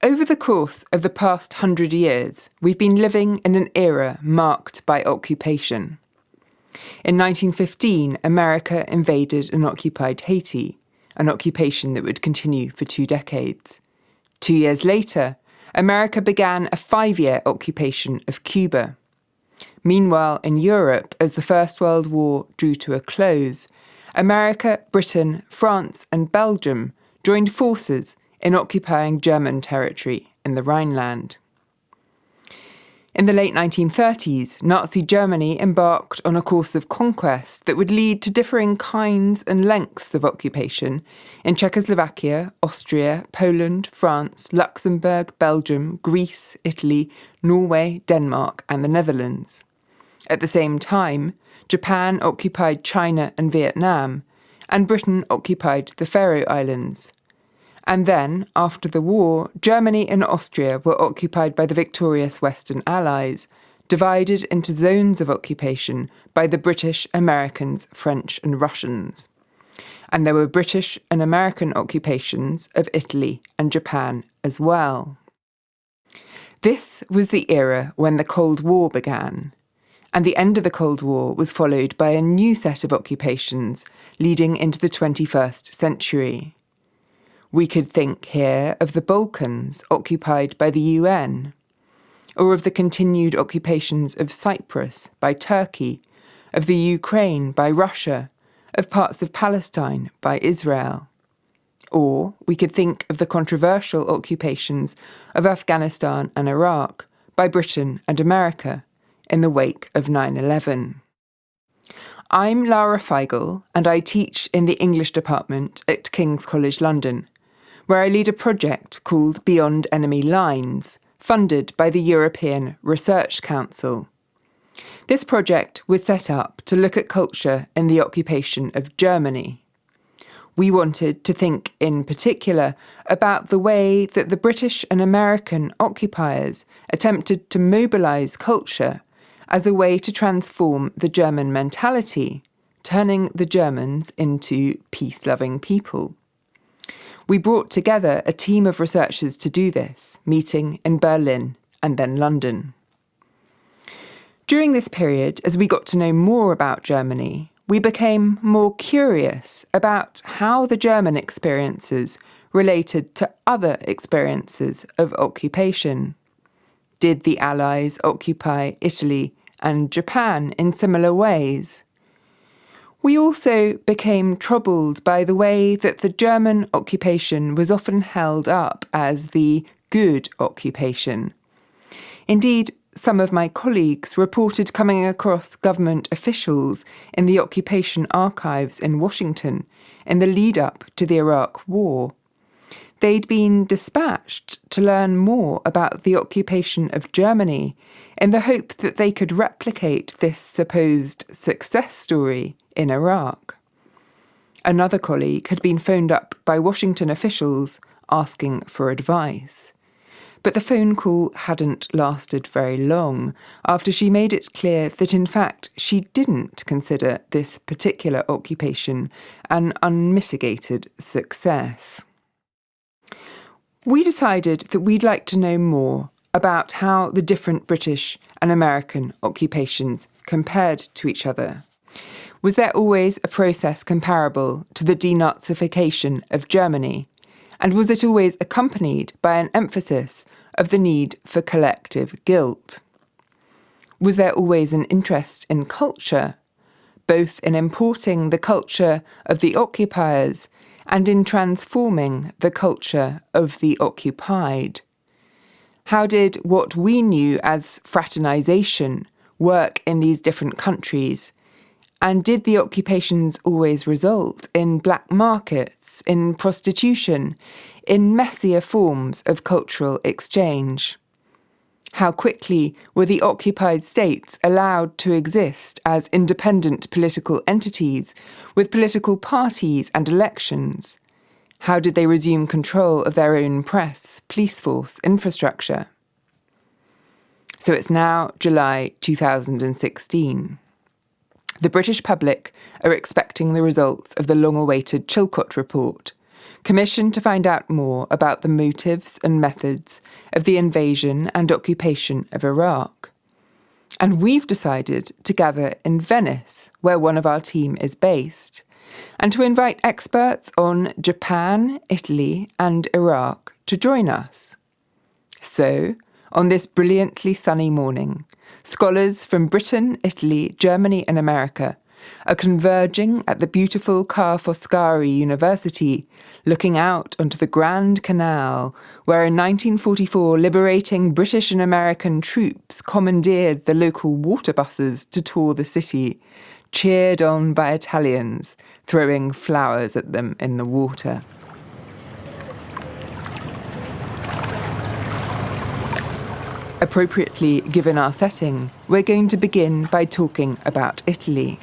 Over the course of the past 100 years, we've been living in an era marked by occupation. In 1915, America invaded and occupied Haiti, an occupation that would continue for 2 decades. 2 years later, America began a 5-year occupation of Cuba. Meanwhile, in Europe, as the First World War drew to a close, America, Britain, France, and Belgium joined forces in occupying German territory in the Rhineland. In the late 1930s, Nazi Germany embarked on a course of conquest that would lead to differing kinds and lengths of occupation in Czechoslovakia, Austria, Poland, France, Luxembourg, Belgium, Greece, Italy, Norway, Denmark, and the Netherlands. At the same time, Japan occupied China and Vietnam, and Britain occupied the Faroe Islands. And then, after the war, Germany and Austria were occupied by the victorious Western Allies, divided into zones of occupation by the British, Americans, French, and Russians. And there were British and American occupations of Italy and Japan as well. This was the era when the Cold War began, and the end of the Cold War was followed by a new set of occupations leading into the 21st century. We could think here of the Balkans occupied by the UN, or of the continued occupations of Cyprus by Turkey, of the Ukraine by Russia, of parts of Palestine by Israel. Or we could think of the controversial occupations of Afghanistan and Iraq by Britain and America in the wake of 9/11. I'm Lara Feigl, and I teach in the English department at King's College London, where I lead a project called Beyond Enemy Lines, funded by the European Research Council. This project was set up to look at culture in the occupation of Germany. We wanted to think in particular about the way that the British and American occupiers attempted to mobilise culture as a way to transform the German mentality, turning the Germans into peace-loving people. We brought together a team of researchers to do this, meeting in Berlin and then London. During this period, as we got to know more about Germany, we became more curious about how the German experiences related to other experiences of occupation. Did the Allies occupy Italy and Japan in similar ways? We also became troubled by the way that the German occupation was often held up as the good occupation. Indeed, some of my colleagues reported coming across government officials in the occupation archives in Washington in the lead-up to the Iraq War. They'd been dispatched to learn more about the occupation of Germany in the hope that they could replicate this supposed success story in Iraq. Another colleague had been phoned up by Washington officials asking for advice. But the phone call hadn't lasted very long after she made it clear that in fact she didn't consider this particular occupation an unmitigated success. We decided that we'd like to know more about how the different British and American occupations compared to each other. Was there always a process comparable to the denazification of Germany? And was it always accompanied by an emphasis of the need for collective guilt? Was there always an interest in culture, both in importing the culture of the occupiers and in transforming the culture of the occupied? How did what we knew as fraternization work in these different countries? And did the occupations always result in black markets, in prostitution, in messier forms of cultural exchange? How quickly were the occupied states allowed to exist as independent political entities with political parties and elections? How did they resume control of their own press, police force, infrastructure? So it's now July 2016. The British public are expecting the results of the long-awaited Chilcot report, commissioned to find out more about the motives and methods of the invasion and occupation of Iraq. And we've decided to gather in Venice, where one of our team is based, and to invite experts on Japan, Italy, and Iraq to join us. So, on this brilliantly sunny morning, scholars from Britain, Italy, Germany, and America are converging at the beautiful Ca' Foscari University, looking out onto the Grand Canal, where in 1944 liberating British and American troops commandeered the local water buses to tour the city, cheered on by Italians throwing flowers at them in the water. Appropriately given our setting, we're going to begin by talking about Italy.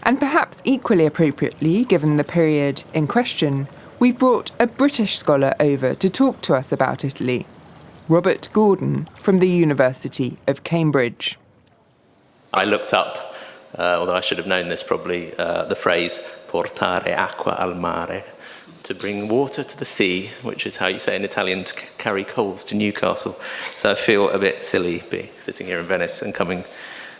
And perhaps equally appropriately, given the period in question, we've brought a British scholar over to talk to us about Italy, Robert Gordon from the University of Cambridge. I looked up, although I should have known this probably, the phrase portare acqua al mare, to bring water to the sea, which is how you say in Italian to carry coals to Newcastle. So I feel a bit silly being sitting here in Venice and coming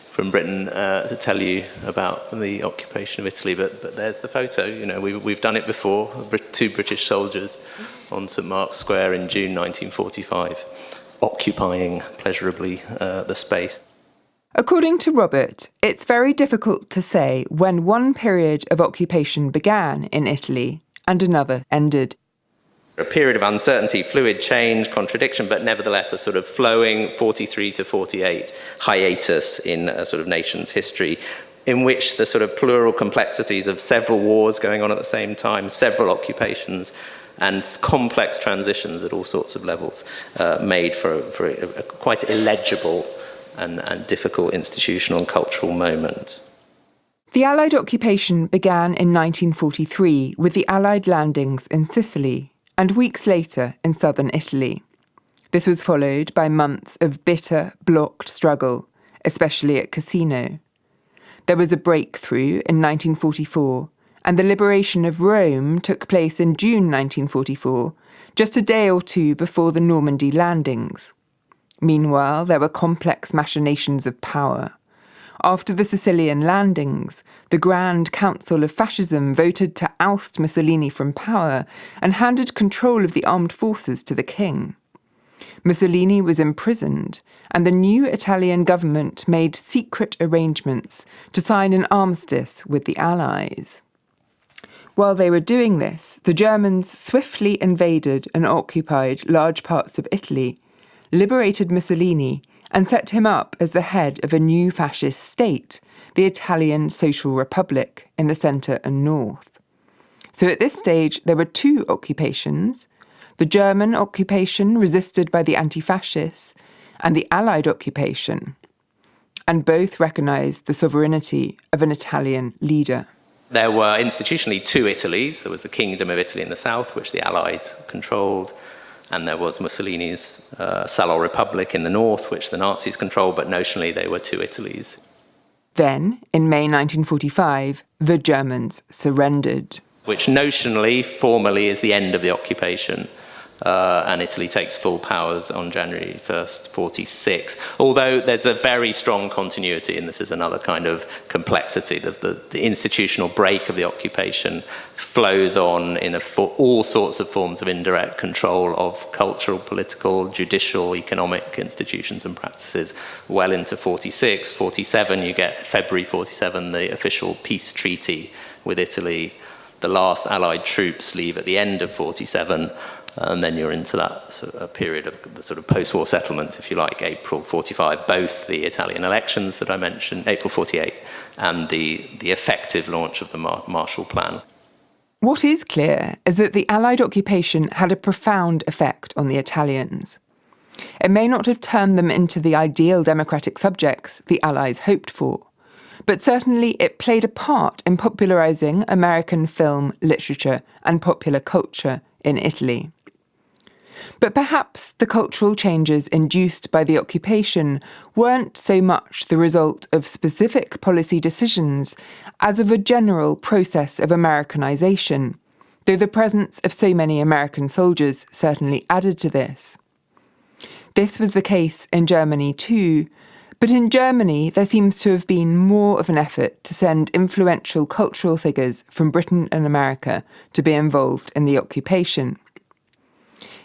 from Britain to tell you about the occupation of Italy, but there's the photo. You know, we've done it before. Two British soldiers on St Mark's Square in June 1945, occupying pleasurably the space. According to Robert, it's very difficult to say when one period of occupation began in Italy and another ended. A period of uncertainty, fluid change, contradiction, but nevertheless a sort of flowing 43 to 48 hiatus in a sort of nation's history, in which the sort of plural complexities of several wars going on at the same time, several occupations, and complex transitions at all sorts of levels made for a quite illegible and difficult institutional and cultural moment. The Allied occupation began in 1943 with the Allied landings in Sicily, and weeks later in southern Italy. This was followed by months of bitter, blocked struggle, especially at Cassino. There was a breakthrough in 1944, and the liberation of Rome took place in June 1944, just a day or two before the Normandy landings. Meanwhile, there were complex machinations of power. After the Sicilian landings, the Grand Council of Fascism voted to oust Mussolini from power and handed control of the armed forces to the king. Mussolini was imprisoned, and the new Italian government made secret arrangements to sign an armistice with the Allies. While they were doing this, the Germans swiftly invaded and occupied large parts of Italy, liberated Mussolini, and set him up as the head of a new fascist state, the Italian Social Republic, in the centre and north. So at this stage, there were two occupations: the German occupation resisted by the anti-fascists, and the Allied occupation. And both recognised the sovereignty of an Italian leader. There were institutionally two Italys. There was the Kingdom of Italy in the south, which the Allies controlled, and there was Mussolini's Salon Republic in the north, which the Nazis controlled, but notionally they were two Italys. Then, in May 1945, the Germans surrendered. Which notionally, formally, is the end of the occupation. And Italy takes full powers on January 1st, 46. Although there's a very strong continuity, and this is another kind of complexity, the institutional break of the occupation flows on in all sorts of forms of indirect control of cultural, political, judicial, economic institutions and practices well into 46. 47, you get February 47, the official peace treaty with Italy. The last Allied troops leave at the end of 47. And then you're into that sort of period of the sort of post-war settlement, if you like, April 45, both the Italian elections that I mentioned, April 48, and the effective launch of the Marshall Plan. What is clear is that the Allied occupation had a profound effect on the Italians. It may not have turned them into the ideal democratic subjects the Allies hoped for, but certainly it played a part in popularising American film, literature, and popular culture in Italy. But perhaps the cultural changes induced by the occupation weren't so much the result of specific policy decisions as of a general process of Americanization, though the presence of so many American soldiers certainly added to this. This was the case in Germany too, but in Germany there seems to have been more of an effort to send influential cultural figures from Britain and America to be involved in the occupation.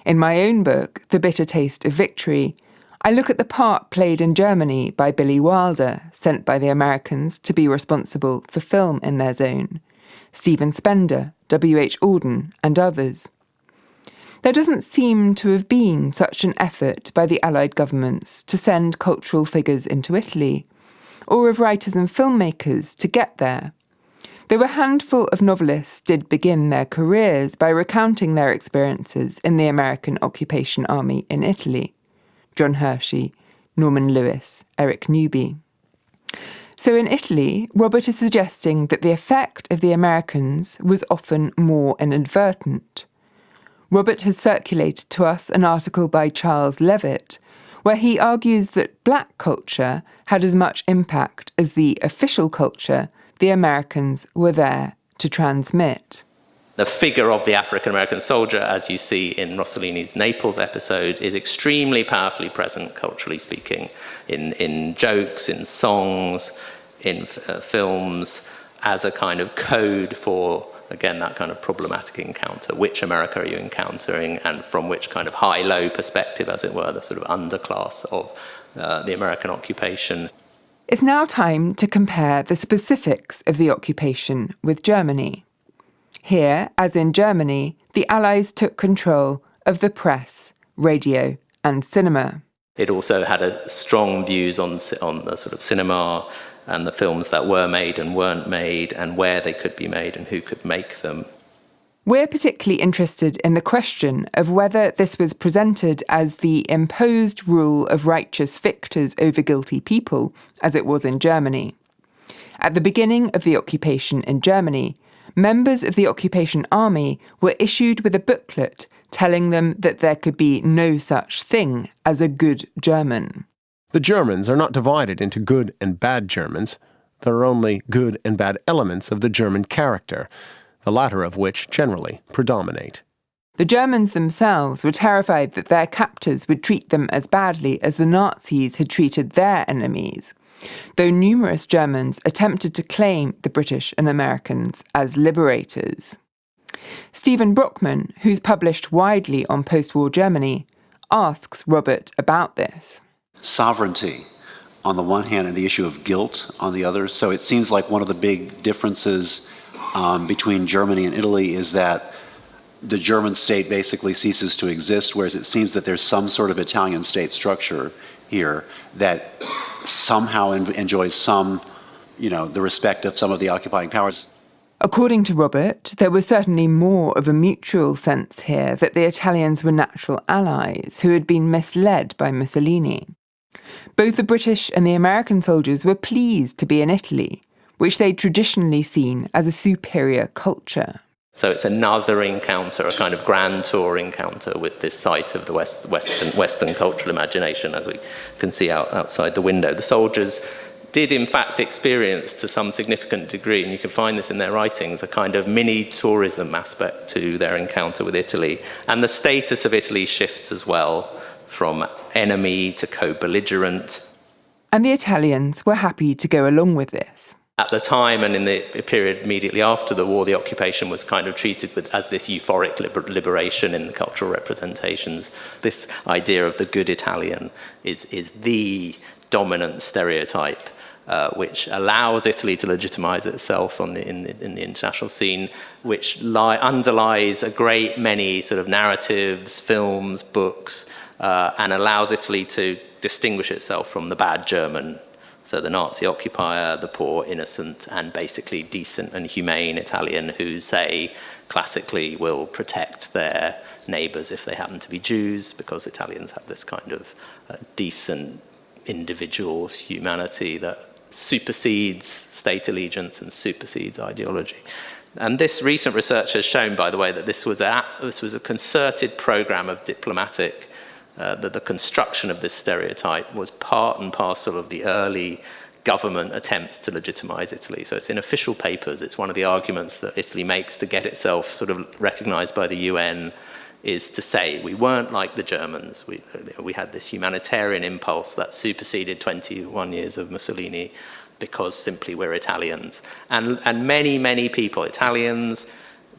In my own book, The Bitter Taste of Victory, I look at the part played in Germany by Billy Wilder, sent by the Americans to be responsible for film in their zone, Stephen Spender, W.H. Auden, and others. There doesn't seem to have been such an effort by the Allied governments to send cultural figures into Italy, or of writers and filmmakers to get there, though a handful of novelists did begin their careers by recounting their experiences in the American occupation army in Italy. John Hershey, Norman Lewis, Eric Newby. So in Italy, Robert is suggesting that the effect of the Americans was often more inadvertent. Robert has circulated to us an article by Charles Levitt, where he argues that black culture had as much impact as the official culture the Americans were there to transmit. The figure of the African-American soldier, as you see in Rossellini's Naples episode, is extremely powerfully present, culturally speaking, in jokes, in songs, in films, as a kind of code for, again, that kind of problematic encounter. Which America are you encountering, and from which kind of high-low perspective, as it were, the sort of underclass of the American occupation. It's now time to compare the specifics of the occupation with Germany. Here, as in Germany, the Allies took control of the press, radio, and cinema. It also had strong views on the sort of cinema and the films that were made and weren't made, and where they could be made and who could make them. We're particularly interested in the question of whether this was presented as the imposed rule of righteous victors over guilty people, as it was in Germany. At the beginning of the occupation in Germany, members of the occupation army were issued with a booklet telling them that there could be no such thing as a good German. The Germans are not divided into good and bad Germans. There are only good and bad elements of the German character, the latter of which generally predominate. The Germans themselves were terrified that their captors would treat them as badly as the Nazis had treated their enemies, though numerous Germans attempted to claim the British and Americans as liberators. Stephen Brockman, who's published widely on post-war Germany, asks Robert about this. Sovereignty on the one hand and the issue of guilt on the other. So it seems like one of the big differences between Germany and Italy is that the German state basically ceases to exist, whereas it seems that there's some sort of Italian state structure here that somehow enjoys some, the respect of some of the occupying powers. According to Robert, there was certainly more of a mutual sense here that the Italians were natural allies who had been misled by Mussolini. Both the British and the American soldiers were pleased to be in Italy, which they'd traditionally seen as a superior culture. So it's another encounter, a kind of grand tour encounter with this site of the Western cultural imagination, as we can see outside the window. The soldiers did in fact experience to some significant degree, and you can find this in their writings, a kind of mini-tourism aspect to their encounter with Italy. And the status of Italy shifts as well, from enemy to co-belligerent. And the Italians were happy to go along with this. At the time and in the period immediately after the war, the occupation was kind of treated as this euphoric liberation in the cultural representations. This idea of the good Italian is the dominant stereotype, which allows Italy to legitimize itself in the international scene, which underlies a great many sort of narratives, films, books, and allows Italy to distinguish itself from the bad German. So the Nazi occupier, the poor, innocent, and basically decent and humane Italian who, say, classically will protect their neighbours if they happen to be Jews, because Italians have this kind of decent individual humanity that supersedes state allegiance and supersedes ideology. And this recent research has shown, by the way, that this was a concerted programme of diplomatic that the construction of this stereotype was part and parcel of the early government attempts to legitimize Italy. So it's in official papers. It's one of the arguments that Italy makes to get itself sort of recognized by the UN, is to say we weren't like the Germans. We had this humanitarian impulse that superseded 21 years of Mussolini because simply we're Italians. And many, many people, Italians,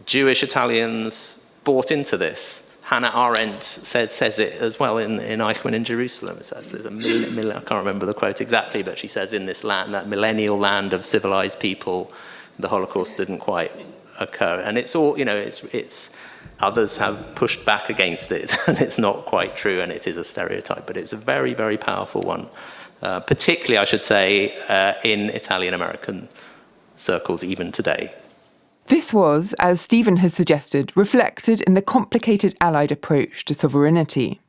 Jewish Italians, bought into this. Hannah Arendt says it as well in Eichmann in Jerusalem. It says there's I can't remember the quote exactly, but she says in this land, that millennial land of civilized people, the Holocaust didn't quite occur. And it's all, it's others have pushed back against it, and it's not quite true, and it is a stereotype, but it's a very, very powerful one, particularly, I should say, in Italian-American circles even today. This was, as Stephen has suggested, reflected in the complicated Allied approach to sovereignty.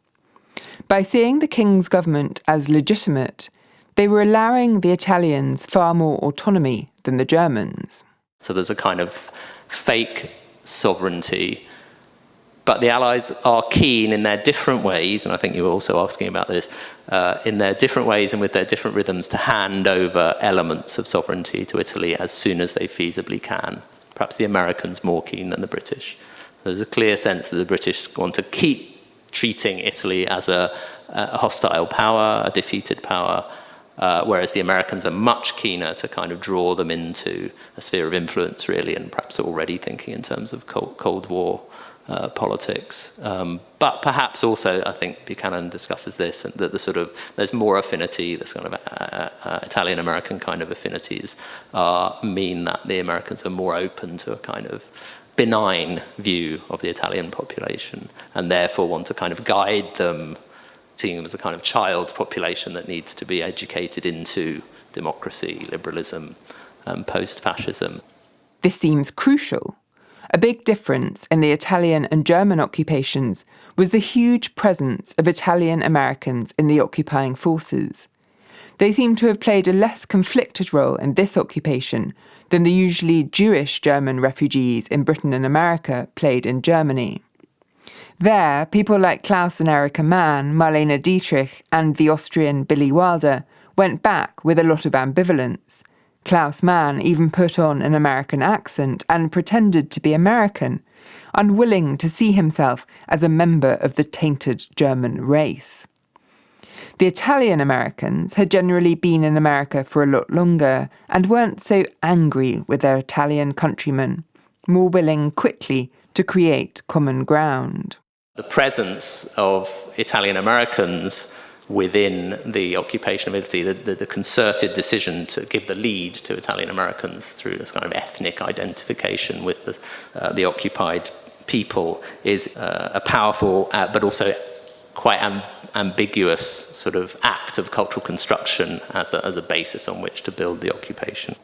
By seeing the king's government as legitimate, they were allowing the Italians far more autonomy than the Germans. So there's a kind of fake sovereignty, but the Allies are keen in their different ways, and I think you were also asking about this, in their different ways and with their different rhythms, to hand over elements of sovereignty to Italy as soon as they feasibly can. Perhaps the Americans more keen than the British. There's a clear sense that the British want to keep treating Italy as a hostile power, a defeated power, whereas the Americans are much keener to kind of draw them into a sphere of influence, really, and perhaps already thinking in terms of Cold War politics. But perhaps also, I think Buchanan discusses this, that there's more affinity, this kind of Italian-American kind of affinities mean that the Americans are more open to a kind of benign view of the Italian population, and therefore want to kind of guide them, seeing them as a kind of child population that needs to be educated into democracy, liberalism, post-fascism. This seems crucial. A big difference in the Italian and German occupations was the huge presence of Italian Americans in the occupying forces. They seem to have played a less conflicted role in this occupation than the usually Jewish German refugees in Britain and America played in Germany. There, people like Klaus and Erika Mann, Marlene Dietrich, and the Austrian Billy Wilder went back with a lot of ambivalence. Klaus Mann even put on an American accent and pretended to be American, unwilling to see himself as a member of the tainted German race. The Italian Americans had generally been in America for a lot longer and weren't so angry with their Italian countrymen, more willing quickly to create common ground. The presence of Italian Americans within the occupation of Italy, the concerted decision to give the lead to Italian Americans through this kind of ethnic identification with the occupied people is a powerful but also quite ambiguous sort of act of cultural construction as a basis on which to build the occupation.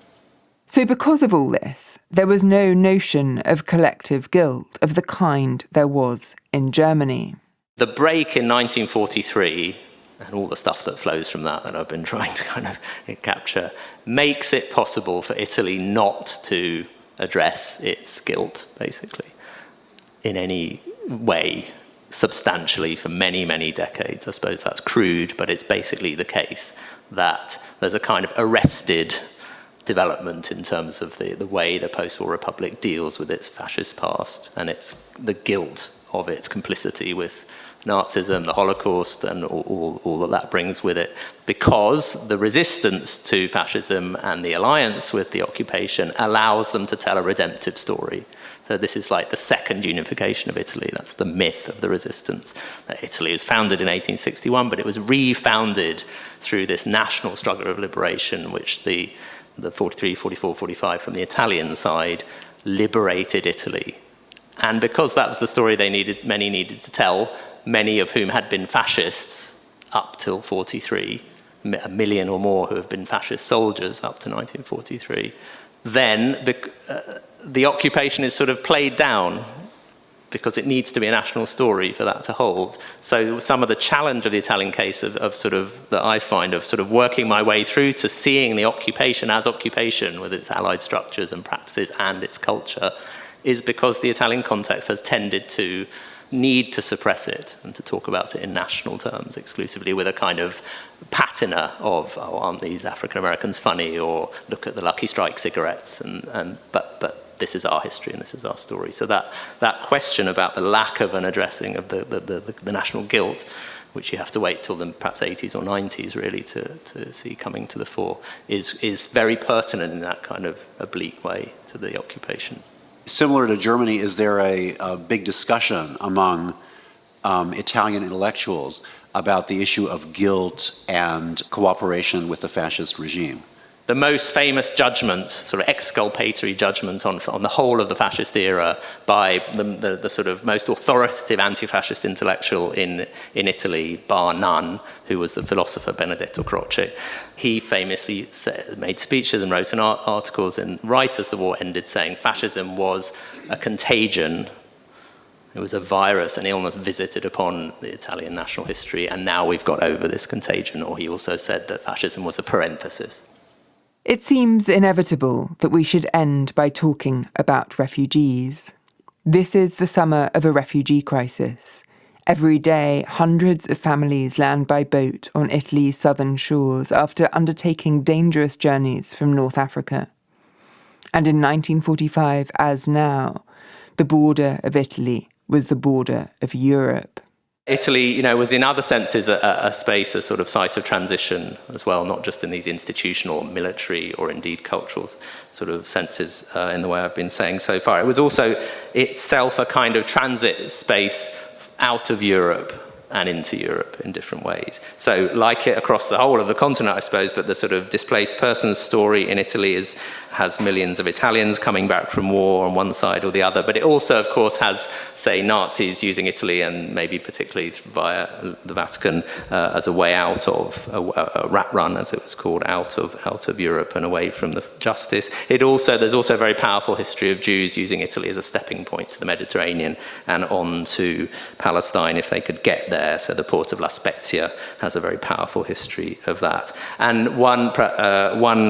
So because of all this, there was no notion of collective guilt of the kind there was in Germany. The break in 1943, and all the stuff that flows from that I've been trying to kind of capture, makes it possible for Italy not to address its guilt, basically, in any way, substantially, for many, many decades. I suppose that's crude, but it's basically the case that there's a kind of arrested development in terms of the way the post-war republic deals with its fascist past and its the guilt of its complicity with Nazism, the Holocaust, and all that brings with it, because the resistance to fascism and the alliance with the occupation allows them to tell a redemptive story. So this is like the second unification of Italy. That's the myth of the resistance. Italy was founded in 1861, but it was refounded through this national struggle of liberation, which the 43, 44, 45 from the Italian side liberated Italy. And because that was the story many needed to tell, many of whom had been fascists up till 43, 1 million or more who have been fascist soldiers up to 1943, then the occupation is sort of played down because it needs to be a national story for that to hold. So some of the challenge of the Italian case that I find of sort of working my way through to seeing the occupation as occupation with its allied structures and practices and its culture is because the Italian context has tended to need to suppress it and to talk about it in national terms exclusively, with a kind of patina of, oh, aren't these African Americans funny, or look at the Lucky Strike cigarettes, but this is our history and this is our story. So that question about the lack of an addressing of the national guilt, which you have to wait till the perhaps 80s or 90s really to see coming to the fore, is very pertinent in that kind of oblique way to the occupation. Similar to Germany, is there a big discussion among Italian intellectuals about the issue of guilt and cooperation with the fascist regime? The most famous judgment, sort of exculpatory judgment on the whole of the fascist era by the sort of most authoritative anti-fascist intellectual in Italy, bar none, who was the philosopher Benedetto Croce. He famously made speeches and wrote articles right as the war ended, saying fascism was a contagion. It was a virus, an illness visited upon the Italian national history, and now we've got over this contagion. Or he also said that fascism was a parenthesis. It seems inevitable that we should end by talking about refugees. This is the summer of a refugee crisis. Every day, hundreds of families land by boat on Italy's southern shores after undertaking dangerous journeys from North Africa. And in 1945, as now, the border of Italy was the border of Europe. Italy, was in other senses a space, a sort of site of transition as well, not just in these institutional, military, or indeed cultural sort of senses in the way I've been saying so far. It was also itself a kind of transit space out of Europe and into Europe in different ways. So like it across the whole of the continent, I suppose, but the sort of displaced persons story in Italy has millions of Italians coming back from war on one side or the other. But it also, of course, has, say, Nazis using Italy and maybe particularly via the Vatican as a way out of, a rat run, as it was called, out of Europe and away from the justice. There's also a very powerful history of Jews using Italy as a stepping point to the Mediterranean and on to Palestine if they could get there. So the port of La Spezia has a very powerful history of that. And one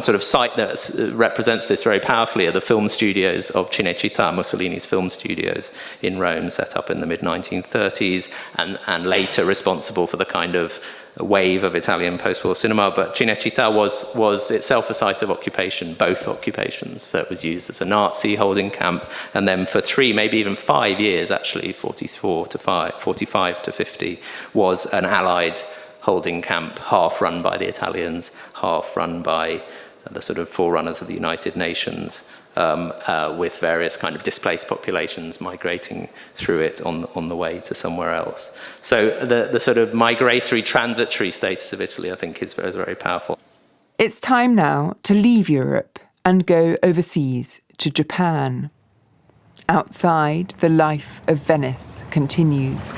sort of site that represents this very powerfully are the film studios of Cinecittà, Mussolini's film studios in Rome, set up in the mid-1930s and later responsible for the kind of wave of Italian post-war cinema. But Cinecittà was itself a site of occupation, both occupations. So it was used as a Nazi holding camp, and then for 3, maybe even 5 years, actually, 45 to 50, was an Allied holding camp, half run by the Italians, half run by the sort of forerunners of the United Nations, with various kind of displaced populations migrating through it on the way to somewhere else. So the sort of migratory, transitory status of Italy, I think, is very, very powerful. It's time now to leave Europe and go overseas to Japan. Outside, the life of Venice continues.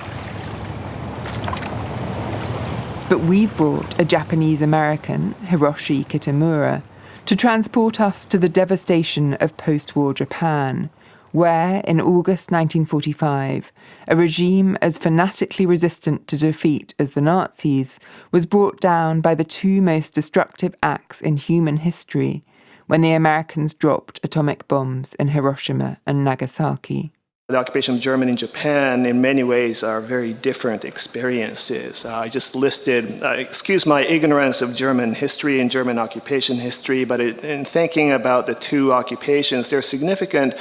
But we've brought a Japanese-American, Hiroshi Kitamura, to transport us to the devastation of post-war Japan, where, in August 1945, a regime as fanatically resistant to defeat as the Nazis was brought down by the 2 most destructive acts in human history, when the Americans dropped atomic bombs in Hiroshima and Nagasaki. The occupation of Germany and Japan, in many ways, are very different experiences. I just listed, excuse my ignorance of German history and German occupation history, but in thinking about the 2 occupations, there are significant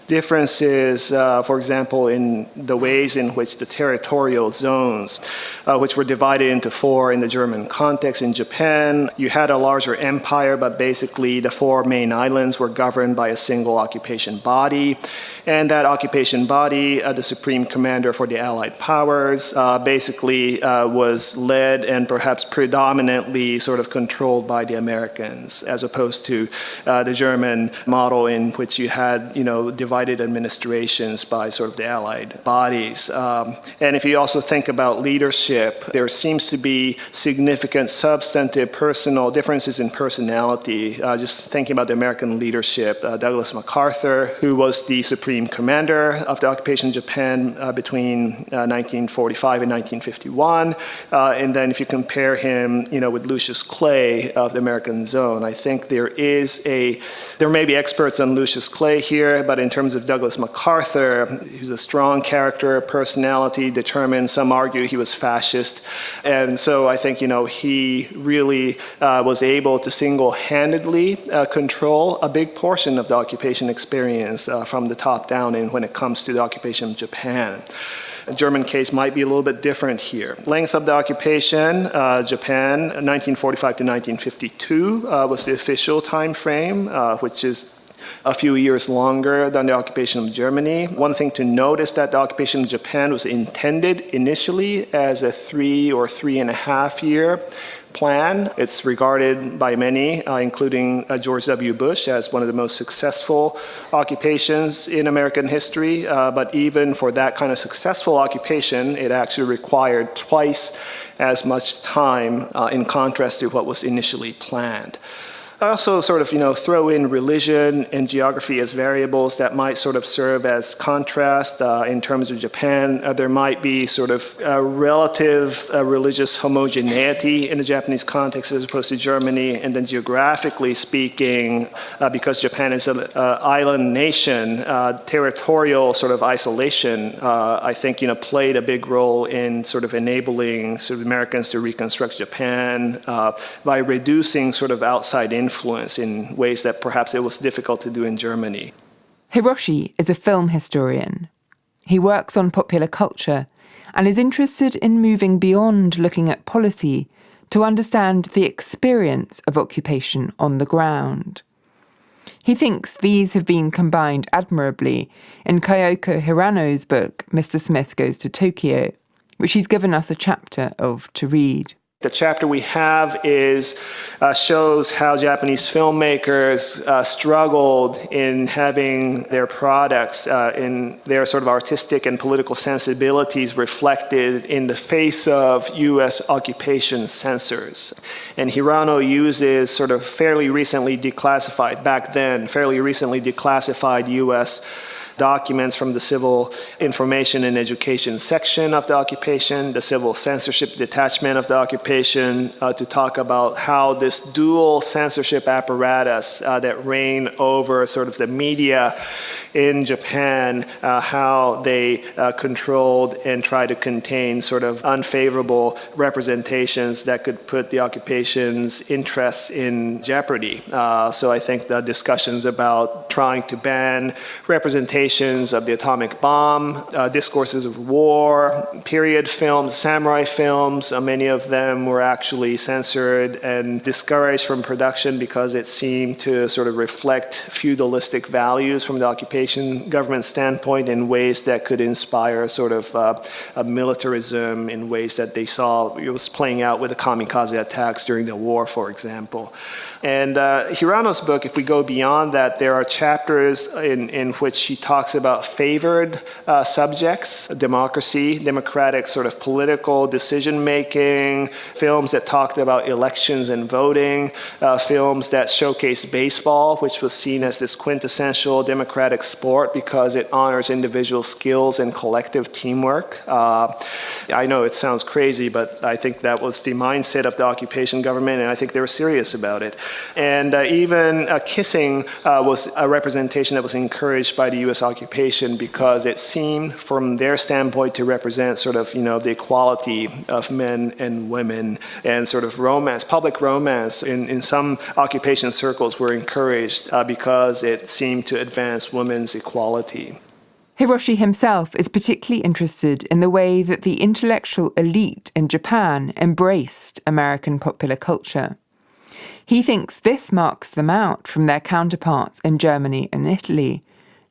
differences, for example, in the ways in which the territorial zones, which were divided into 4 in the German context. In Japan, you had a larger empire, but basically the 4 main islands were governed by a single occupation body. And that occupation body, the supreme commander for the Allied powers, basically was led and perhaps predominantly sort of controlled by the Americans, as opposed to the German model in which you had, divided administrations by sort of the Allied bodies. And if you also think about leadership, there seems to be significant substantive personal differences in personality. Just thinking about the American leadership, Douglas MacArthur, who was the supreme commander of the occupation of Japan between 1945 and 1951. And then if you compare him, with Lucius Clay of the American zone, I think there may be experts on Lucius Clay here, but in terms terms of Douglas MacArthur, he was a strong character, personality, determined. Some argue he was fascist. And so I think, he really was able to single-handedly control a big portion of the occupation experience from the top down and when it comes to the occupation of Japan. The German case might be a little bit different here. Length of the occupation, Japan, 1945 to 1952 was the official time frame, which is a few years longer than the occupation of Germany. One thing to note is that the occupation of Japan was intended initially as a 3 or 3.5 year plan. It's regarded by many, including George W. Bush, as one of the most successful occupations in American history. But even for that kind of successful occupation, it actually required twice as much time in contrast to what was initially planned. I also sort of, throw in religion and geography as variables that might sort of serve as contrast. In terms of Japan, there might be sort of a relative religious homogeneity in the Japanese context as opposed to Germany. And then geographically speaking, because Japan is an island nation, territorial sort of isolation, I think, played a big role in sort of enabling sort of Americans to reconstruct Japan by reducing sort of outside influence in ways that perhaps it was difficult to do in Germany. Hiroshi is a film historian. He works on popular culture and is interested in moving beyond looking at policy to understand the experience of occupation on the ground. He thinks these have been combined admirably in Kyoko Hirano's book, Mr. Smith Goes to Tokyo, which he's given us a chapter of to read. The chapter we have shows how Japanese filmmakers struggled in having their products, in their sort of artistic and political sensibilities reflected in the face of U.S. occupation censors. And Hirano uses sort of fairly recently declassified U.S. documents from the Civil Information and Education section of the occupation, the Civil Censorship Detachment of the occupation, to talk about how this dual censorship apparatus that reigned over sort of the media in Japan, how they controlled and tried to contain sort of unfavorable representations that could put the occupation's interests in jeopardy. So I think the discussions about trying to ban representations of the atomic bomb, discourses of war, period films, samurai films, many of them were actually censored and discouraged from production because it seemed to sort of reflect feudalistic values from the occupation government standpoint in ways that could inspire sort of a militarism in ways that they saw it was playing out with the kamikaze attacks during the war, for example. And Hirano's book, if we go beyond that, there are chapters in which she talks about favored subjects, democracy, democratic sort of political decision-making, films that talked about elections and voting, films that showcased baseball, which was seen as this quintessential democratic sport because it honors individual skills and collective teamwork. I know it sounds crazy, but I think that was the mindset of the occupation government, and I think they were serious about it. And even kissing was a representation that was encouraged by the U.S. occupation because it seemed, from their standpoint, to represent sort of, the equality of men and women, and sort of romance, public romance in some occupation circles were encouraged because it seemed to advance women's equality. Hiroshi himself is particularly interested in the way that the intellectual elite in Japan embraced American popular culture. He thinks this marks them out from their counterparts in Germany and Italy,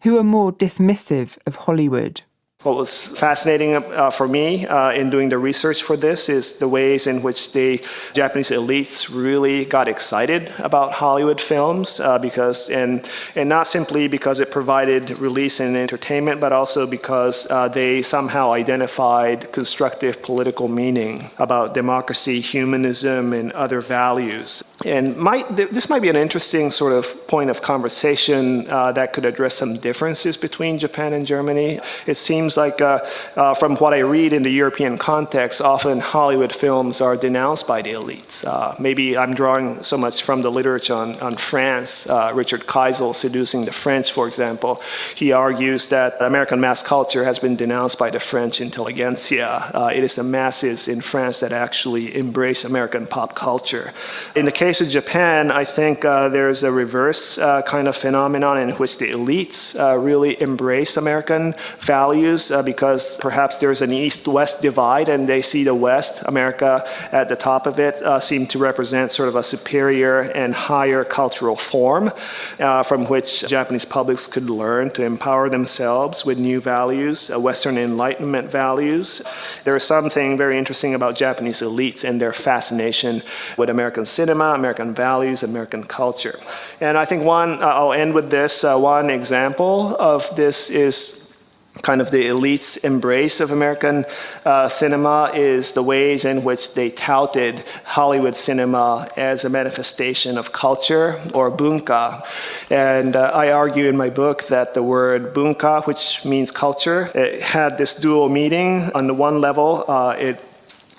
who are more dismissive of Hollywood. What was fascinating for me in doing the research for this is the ways in which the Japanese elites really got excited about Hollywood films because, and not simply because it provided release and entertainment, but also because they somehow identified constructive political meaning about democracy, humanism, and other values. And this might be an interesting sort of point of conversation that could address some differences between Japan and Germany. It seems like, from what I read in the European context, often Hollywood films are denounced by the elites. Maybe I'm drawing so much from the literature on France. Richard Keisel, Seducing the French, for example. He argues that American mass culture has been denounced by the French intelligentsia. It is the masses in France that actually embrace American pop culture. In the case of Japan, I think there's a reverse kind of phenomenon in which the elites really embrace American values because perhaps there's an East-West divide and they see the West, America at the top of it, seem to represent sort of a superior and higher cultural form from which Japanese publics could learn to empower themselves with new values, Western Enlightenment values. There is something very interesting about Japanese elites and their fascination with American cinema, American values, American culture. And I think I'll end with this, one example of this is kind of the elite's embrace of American cinema is the ways in which they touted Hollywood cinema as a manifestation of culture or bunka. And I argue in my book that the word bunka, which means culture, it had this dual meaning. On the one level, it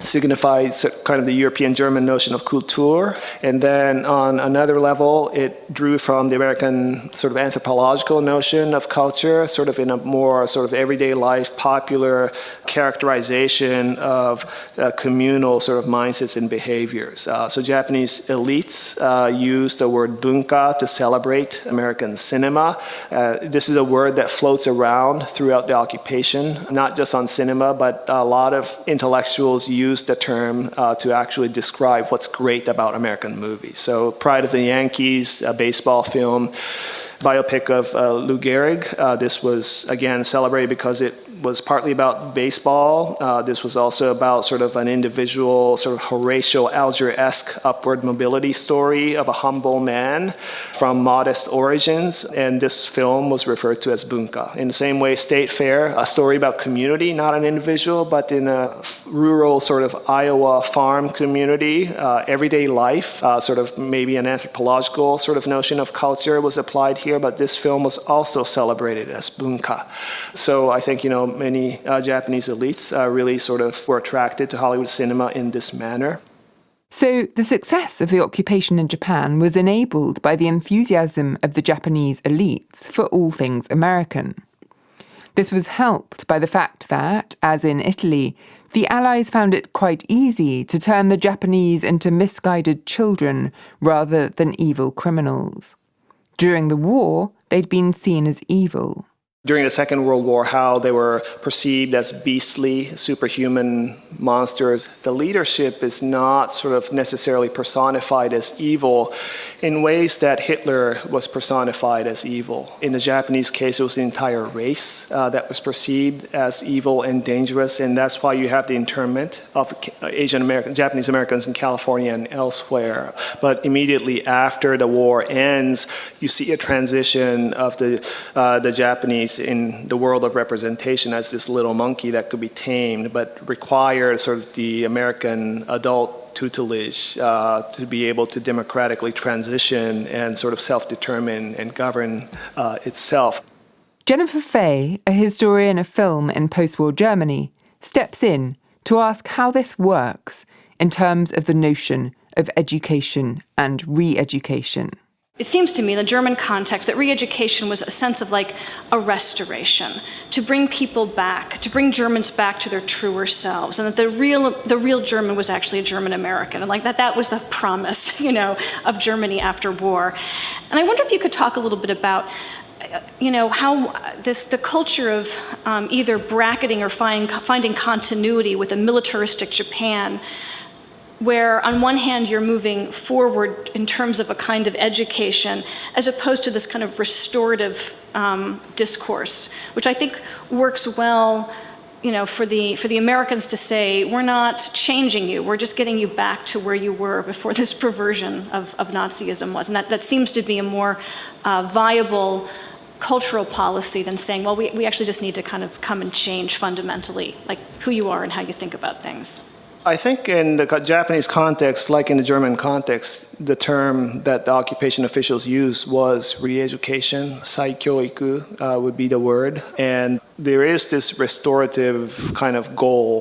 signified kind of the European German notion of Kultur. And then on another level, it drew from the American sort of anthropological notion of culture, sort of in a more sort of everyday life, popular characterization of communal sort of mindsets and behaviors. So Japanese elites use the word bunka to celebrate American cinema. This is a word that floats around throughout the occupation, not just on cinema, but a lot of intellectuals use the term to actually describe what's great about American movies. So Pride of the Yankees, a baseball film, biopic of Lou Gehrig. This was, again, celebrated because it was partly about baseball. This was also about sort of an individual, sort of Horatio Alger-esque upward mobility story of a humble man from modest origins. And this film was referred to as bunka. In the same way, State Fair, a story about community, not an individual, but in a rural sort of Iowa farm community, everyday life, sort of maybe an anthropological sort of notion of culture was applied here, but this film was also celebrated as bunka. So I think, many Japanese elites really sort of were attracted to Hollywood cinema in this manner. So the success of the occupation in Japan was enabled by the enthusiasm of the Japanese elites for all things American. This was helped by the fact that, as in Italy, the Allies found it quite easy to turn the Japanese into misguided children rather than evil criminals. During the war, they'd been seen as evil. During the Second World War, how they were perceived as beastly, superhuman monsters. The leadership is not sort of necessarily personified as evil in ways that Hitler was personified as evil. In the Japanese case, it was the entire race that was perceived as evil and dangerous, and that's why you have the internment of Japanese Americans in California and elsewhere. But immediately after the war ends, you see a transition of the Japanese in the world of representation as this little monkey that could be tamed, but required sort of the American adult tutelage to be able to democratically transition and sort of self-determine and govern itself. Jennifer Fay, a historian of film in post-war Germany, steps in to ask how this works in terms of the notion of education and re-education. It seems to me in the German context that re-education was a sense of like a restoration, to bring people back, to bring Germans back to their truer selves, and that the real German was actually a German American, and like that was the promise, of Germany after war. And I wonder if you could talk a little bit about how the culture of either bracketing or finding continuity with a militaristic Japan, where on one hand you're moving forward in terms of a kind of education as opposed to this kind of restorative discourse, which I think works well, for the Americans to say, we're not changing you, we're just getting you back to where you were before this perversion of Nazism was. And that seems to be a more viable cultural policy than saying, well, we actually just need to kind of come and change fundamentally, like who you are and how you think about things. I think in the Japanese context, like in the German context, the term that the occupation officials used was re-education. Saikyoiku would be the word. And there is this restorative kind of goal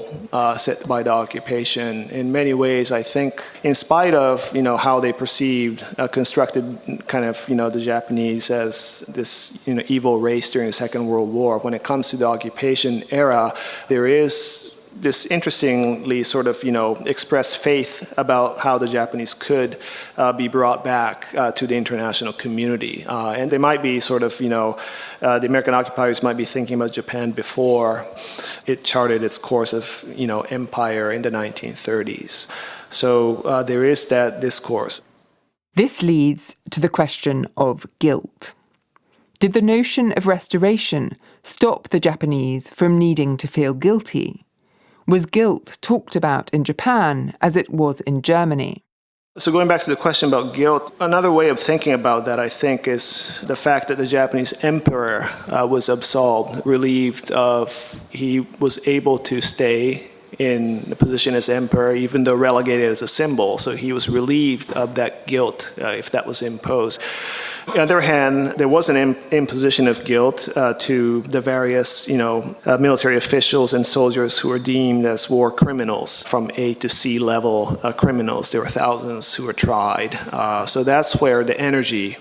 set by the occupation. In many ways, I think, in spite of how they perceived, constructed kind of the Japanese as this evil race during the Second World War, when it comes to the occupation era, there is this interestingly sort of, expressed faith about how the Japanese could be brought back to the international community. And they might be sort of, the American occupiers might be thinking about Japan before it charted its course of, empire in the 1930s. So there is that discourse. This leads to the question of guilt. Did the notion of restoration stop the Japanese from needing to feel guilty? Was guilt talked about in Japan as it was in Germany? So going back to the question about guilt, another way of thinking about that, I think, is the fact that the Japanese emperor was absolved, relieved of, he was able to stay in the position as emperor, even though relegated as a symbol. So he was relieved of that guilt if that was imposed. On the other hand, there was an imposition of guilt to the various, military officials and soldiers who were deemed as war criminals, from A to C level criminals. There were thousands who were tried. So that's where the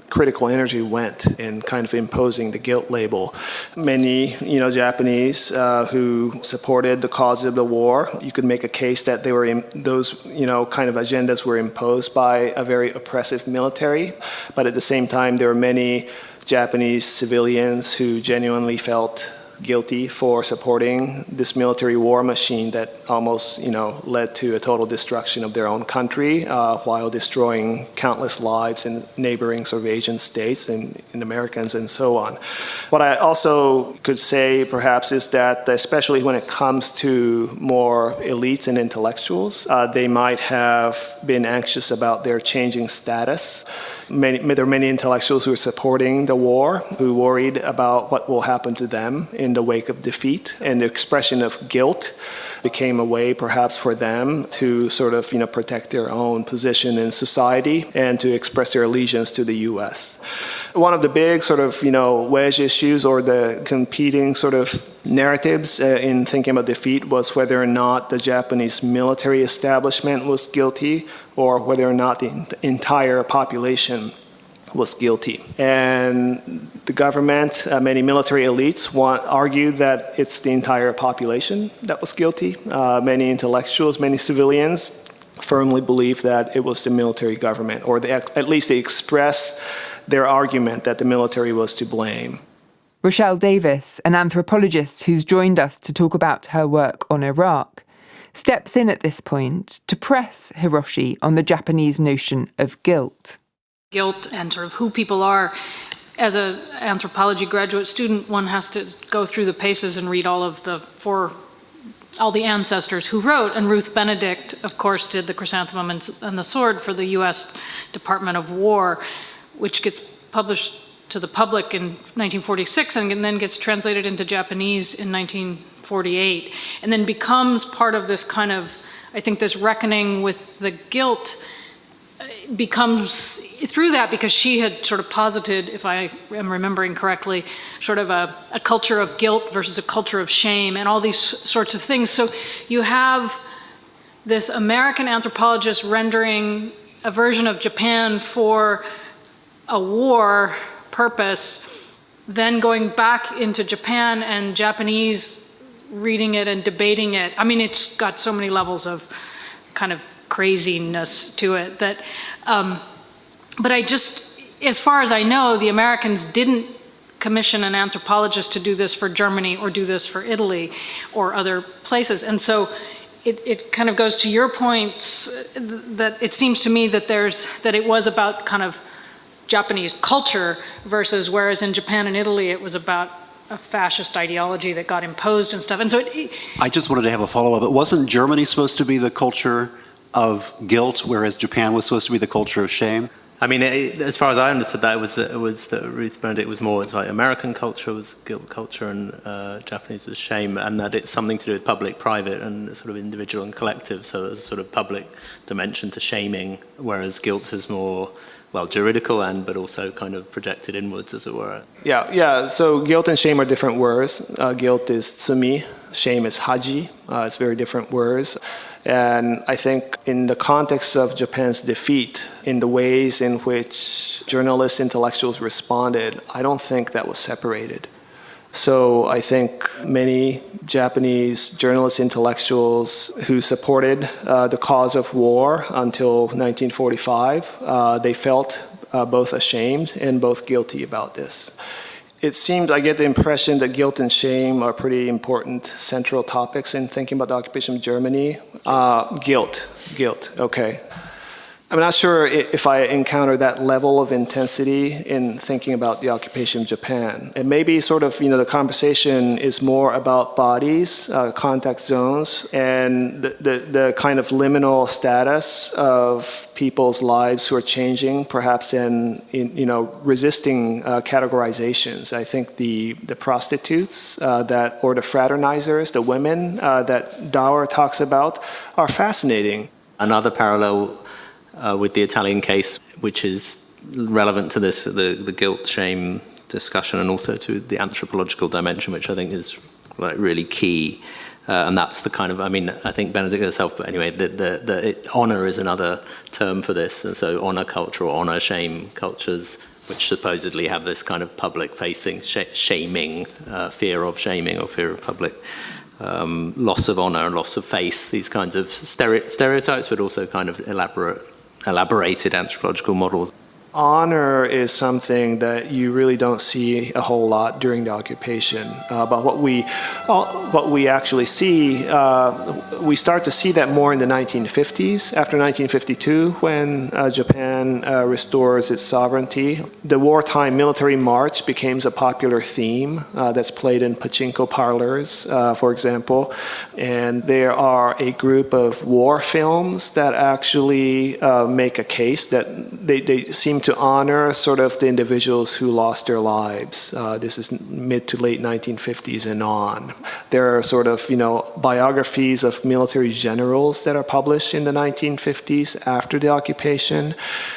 critical energy went in kind of imposing the guilt label. Many, Japanese who supported the cause of the war, you could make a case that they were those, kind of agendas were imposed by a very oppressive military. But at the same time, there were many Japanese civilians who genuinely felt guilty for supporting this military war machine that almost, led to a total destruction of their own country while destroying countless lives in neighboring sort of Asian states and in Americans and so on. What I also could say perhaps is that, especially when it comes to more elites and intellectuals, they might have been anxious about their changing status. There are many intellectuals who are supporting the war, who worried about what will happen to them in the wake of defeat, and the expression of guilt became a way perhaps for them to sort of protect their own position in society and to express their allegiance to the U.S. One of the big sort of wedge issues or the competing sort of narratives in thinking about defeat was whether or not the Japanese military establishment was guilty or whether or not the entire population was guilty. And the government, many military elites argue that it's the entire population that was guilty. Many intellectuals, many civilians firmly believe that it was the military government, or at least they expressed their argument that the military was to blame. Rochelle Davis, an anthropologist who's joined us to talk about her work on Iraq, steps in at this point to press Hiroshi on the Japanese notion of guilt. Guilt and sort of who people are. As an anthropology graduate student, one has to go through the paces and read all the ancestors who wrote. And Ruth Benedict, of course, did The Chrysanthemum and the Sword for the U.S. Department of War, which gets published to the public in 1946 and then gets translated into Japanese in 1948, and then becomes part of this kind of, I think, this reckoning with the guilt becomes through that, because she had sort of posited, if I am remembering correctly, sort of a culture of guilt versus a culture of shame and all these sorts of things. So you have this American anthropologist rendering a version of Japan for a war purpose, then going back into Japan and Japanese reading it and debating it. I mean, it's got so many levels of kind of craziness to it that, but as far as I know, the Americans didn't commission an anthropologist to do this for Germany or do this for Italy or other places. And so it kind of goes to your point that it seems to me that it was about kind of Japanese culture versus whereas in Japan and Italy it was about a fascist ideology that got imposed and stuff. And so I just wanted to have a follow-up. It wasn't Germany supposed to be the culture of guilt, whereas Japan was supposed to be the culture of shame? I mean, as far as I understood that, it was that Ruth Benedict was more, it's like American culture was guilt culture and Japanese was shame, and that it's something to do with public, private, and sort of individual and collective. So there's a sort of public dimension to shaming, whereas guilt is more, well, juridical but also kind of projected inwards, as it were. Yeah. So guilt and shame are different words. Guilt is tsumi, shame is haji. It's very different words. And I think in the context of Japan's defeat, in the ways in which journalists, intellectuals responded, I don't think that was separated. So I think many Japanese journalists, intellectuals who supported the cause of war until 1945, they felt both ashamed and both guilty about this. It seems, I get the impression that guilt and shame are pretty important central topics in thinking about the occupation of Germany. Guilt, okay. I'm not sure if I encounter that level of intensity in thinking about the occupation of Japan. It may be sort of, the conversation is more about bodies, contact zones, and the kind of liminal status of people's lives who are changing, perhaps in resisting categorizations. I think the prostitutes or the fraternizers, the women that Dower talks about, are fascinating. Another parallel with the Italian case, which is relevant to this, the guilt, shame discussion, and also to the anthropological dimension, which I think is really key. And that's the kind of, I think Benedict herself, but anyway, honor is another term for this. And so honor culture or honor shame cultures, which supposedly have this kind of public-facing shaming, fear of shaming or fear of public loss of honor and loss of face, these kinds of stereotypes, but also kind of elaborated anthropological models. Honor is something that you really don't see a whole lot during the occupation. But what we actually see, we start to see that more in the 1950s, after 1952, when Japan restores its sovereignty. The wartime military march becomes a popular theme that's played in pachinko parlors, for example. And there are a group of war films that actually make a case that they seem to honor sort of the individuals who lost their lives. This is mid to late 1950s and on. There are sort of, biographies of military generals that are published in the 1950s after the occupation.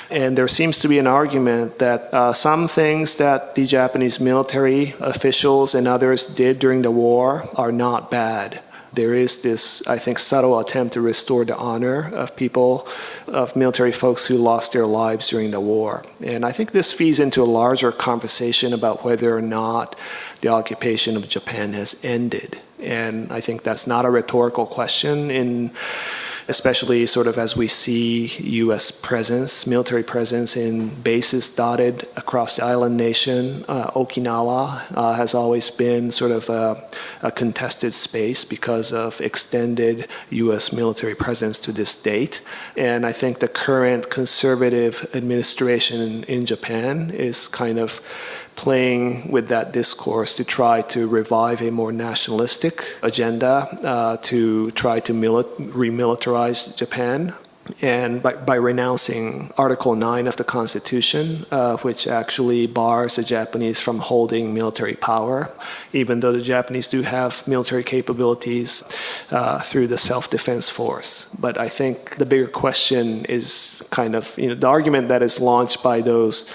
And there seems to be an argument that some things that the Japanese military officials and others did during the war are not bad. There is this, I think, subtle attempt to restore the honor of people, of military folks who lost their lives during the war. And I think this feeds into a larger conversation about whether or not the occupation of Japan has ended. And I think that's not a rhetorical question, especially sort of as we see U.S. presence, military presence in bases dotted across the island nation. Okinawa has always been sort of a contested space because of extended U.S. military presence to this date. And I think the current conservative administration in Japan is kind of playing with that discourse to try to revive a more nationalistic agenda, to try to remilitarize Japan. And by renouncing Article 9 of the Constitution, which actually bars the Japanese from holding military power, even though the Japanese do have military capabilities through the self-defense force. But I think the bigger question is kind of, the argument that is launched by those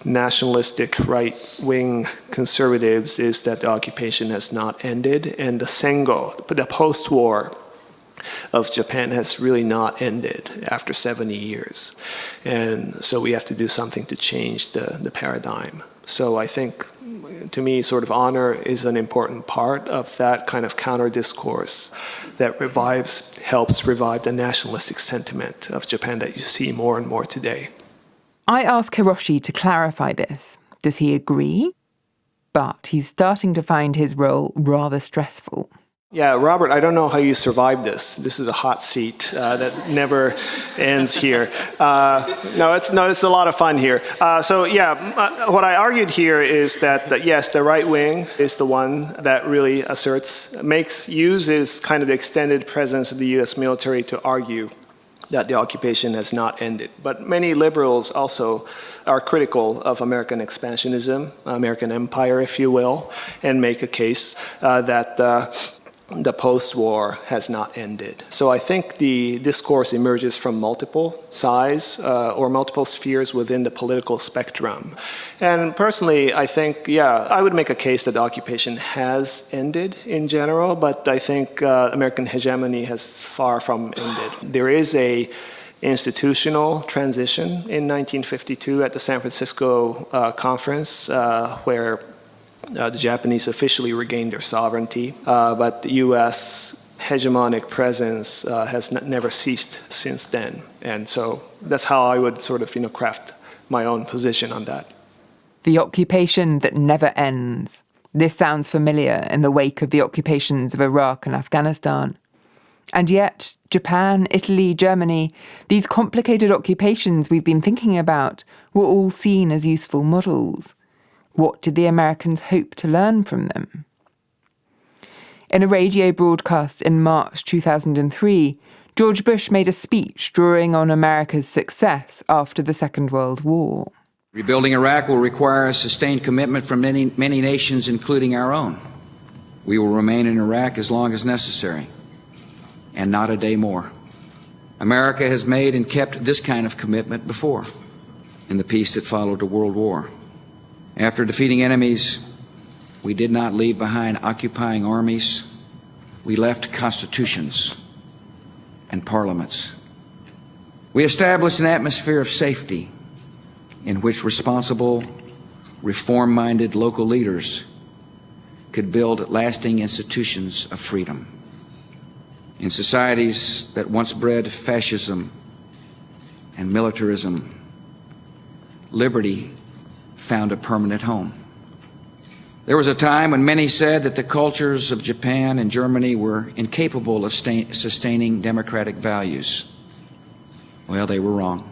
nationalistic right-wing conservatives is that the occupation has not ended, and the Sengo, the post-war of Japan has really not ended after 70 years. And so we have to do something to change the paradigm. So I think, to me, sort of honor is an important part of that kind of counter-discourse that helps revive the nationalistic sentiment of Japan that you see more and more today. I ask Hiroshi to clarify this. Does he agree? But he's starting to find his role rather stressful. Yeah, Robert, I don't know how you survived this. This is a hot seat that never ends here. It's a lot of fun here. What I argued here is that yes, the right wing is the one that really uses kind of the extended presence of the U.S. military to argue that the occupation has not ended. But many liberals also are critical of American expansionism, American empire, if you will, and make a case that the post-war has not ended. So I think the discourse emerges from multiple sides or multiple spheres within the political spectrum. And personally, I think, I would make a case that the occupation has ended in general, but I think American hegemony has far from ended. There is a institutional transition in 1952 at the San Francisco conference where the Japanese officially regained their sovereignty, but the U.S. hegemonic presence has never ceased since then. And so that's how I would sort of, craft my own position on that. The occupation that never ends. This sounds familiar in the wake of the occupations of Iraq and Afghanistan. And yet, Japan, Italy, Germany, these complicated occupations we've been thinking about were all seen as useful models. What did the Americans hope to learn from them? In a radio broadcast in March 2003, George Bush made a speech drawing on America's success after the Second World War. Rebuilding Iraq will require a sustained commitment from many nations, including our own. We will remain in Iraq as long as necessary, and not a day more. America has made and kept this kind of commitment before, in the peace that followed the World War. After defeating enemies, we did not leave behind occupying armies. We left constitutions and parliaments. We established an atmosphere of safety in which responsible, reform-minded local leaders could build lasting institutions of freedom. In societies that once bred fascism and militarism, liberty found a permanent home. There was a time when many said that the cultures of Japan and Germany were incapable of sustaining democratic values. Well, they were wrong.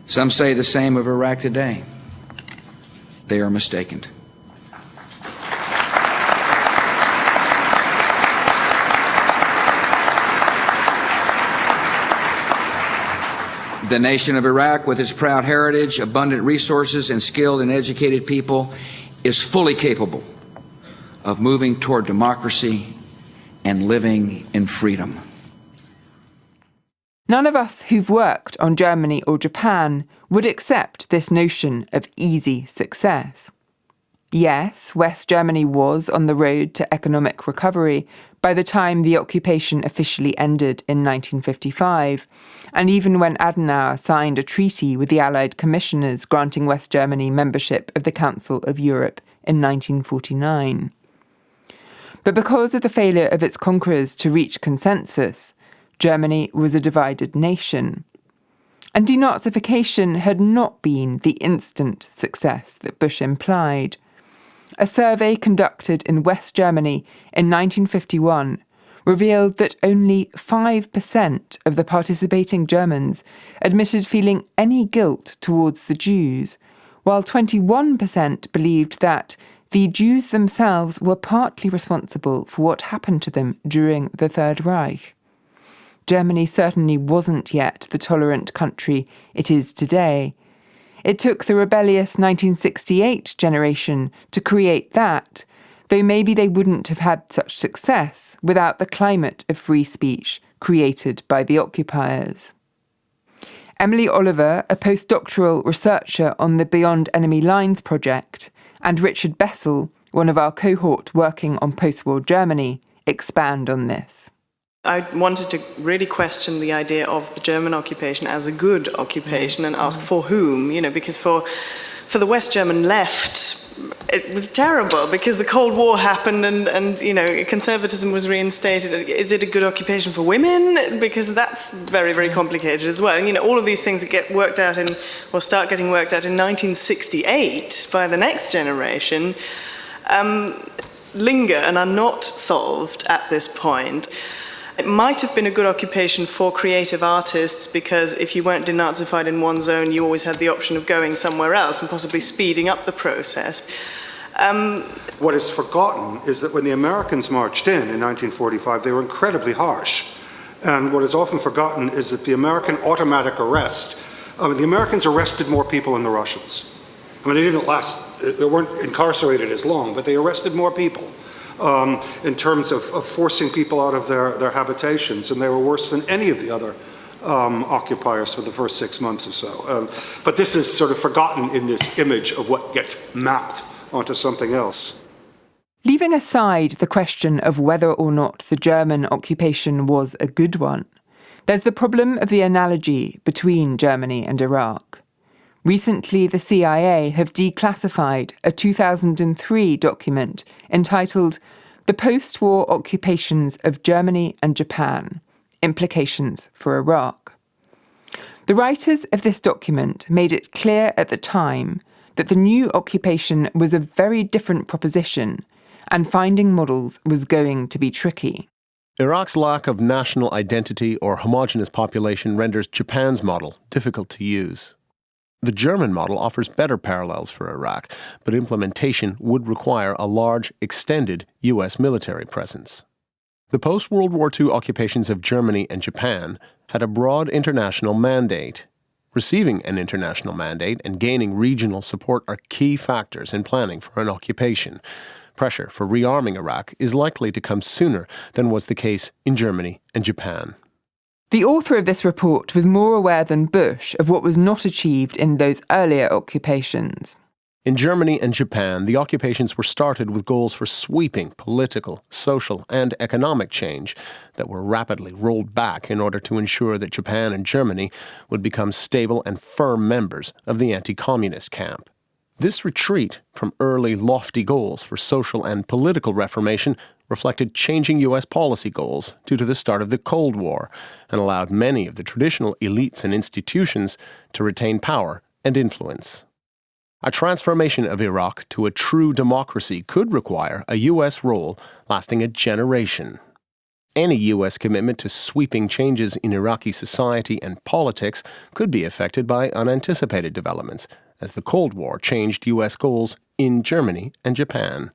Some say the same of Iraq today. They are mistaken. The nation of Iraq, with its proud heritage, abundant resources, and skilled and educated people, is fully capable of moving toward democracy and living in freedom. None of us who've worked on Germany or Japan would accept this notion of easy success. Yes, West Germany was on the road to economic recovery by the time the occupation officially ended in 1955, and even when Adenauer signed a treaty with the Allied commissioners granting West Germany membership of the Council of Europe in 1949. But because of the failure of its conquerors to reach consensus, Germany was a divided nation. And denazification had not been the instant success that Bush implied. A survey conducted in West Germany in 1951 revealed that only 5% of the participating Germans admitted feeling any guilt towards the Jews, while 21% believed that the Jews themselves were partly responsible for what happened to them during the Third Reich. Germany certainly wasn't yet the tolerant country it is today. It took the rebellious 1968 generation to create that, though maybe they wouldn't have had such success without the climate of free speech created by the occupiers. Emily Oliver, a postdoctoral researcher on the Beyond Enemy Lines project, and Richard Bessel, one of our cohort working on post-war Germany, expand on this. I wanted to really question the idea of the German occupation as a good occupation and ask for whom, because for the West German left, it was terrible because the Cold War happened and conservatism was reinstated. Is it a good occupation for women? Because that's very, very complicated as well. And, all of these things that get worked out or start getting worked out in 1968 by the next generation linger and are not solved at this point. It might have been a good occupation for creative artists because if you weren't denazified in one zone, you always had the option of going somewhere else and possibly speeding up the process. What is forgotten is that when the Americans marched in 1945, they were incredibly harsh. And what is often forgotten is that the American automatic arrest, the Americans arrested more people than the Russians. I mean, they weren't incarcerated as long, but they arrested more people in terms of forcing people out of their habitations, and they were worse than any of the other occupiers for the first 6 months or so. But this is sort of forgotten in this image of what gets mapped onto something else. Leaving aside the question of whether or not the German occupation was a good one, there's the problem of the analogy between Germany and Iraq. Recently, the CIA have declassified a 2003 document entitled The Post-War Occupations of Germany and Japan, Implications for Iraq. The writers of this document made it clear at the time that the new occupation was a very different proposition, and finding models was going to be tricky. Iraq's lack of national identity or homogeneous population renders Japan's model difficult to use. The German model offers better parallels for Iraq, but implementation would require a large, extended U.S. military presence. The post-World War II occupations of Germany and Japan had a broad international mandate. Receiving an international mandate and gaining regional support are key factors in planning for an occupation. Pressure for rearming Iraq is likely to come sooner than was the case in Germany and Japan. The author of this report was more aware than Bush of what was not achieved in those earlier occupations. In Germany and Japan, the occupations were started with goals for sweeping political, social, and economic change that were rapidly rolled back in order to ensure that Japan and Germany would become stable and firm members of the anti-communist camp. This retreat from early lofty goals for social and political reformation reflected changing U.S. policy goals due to the start of the Cold War and allowed many of the traditional elites and institutions to retain power and influence. A transformation of Iraq to a true democracy could require a U.S. role lasting a generation. Any U.S. commitment to sweeping changes in Iraqi society and politics could be affected by unanticipated developments, as the Cold War changed U.S. goals in Germany and Japan.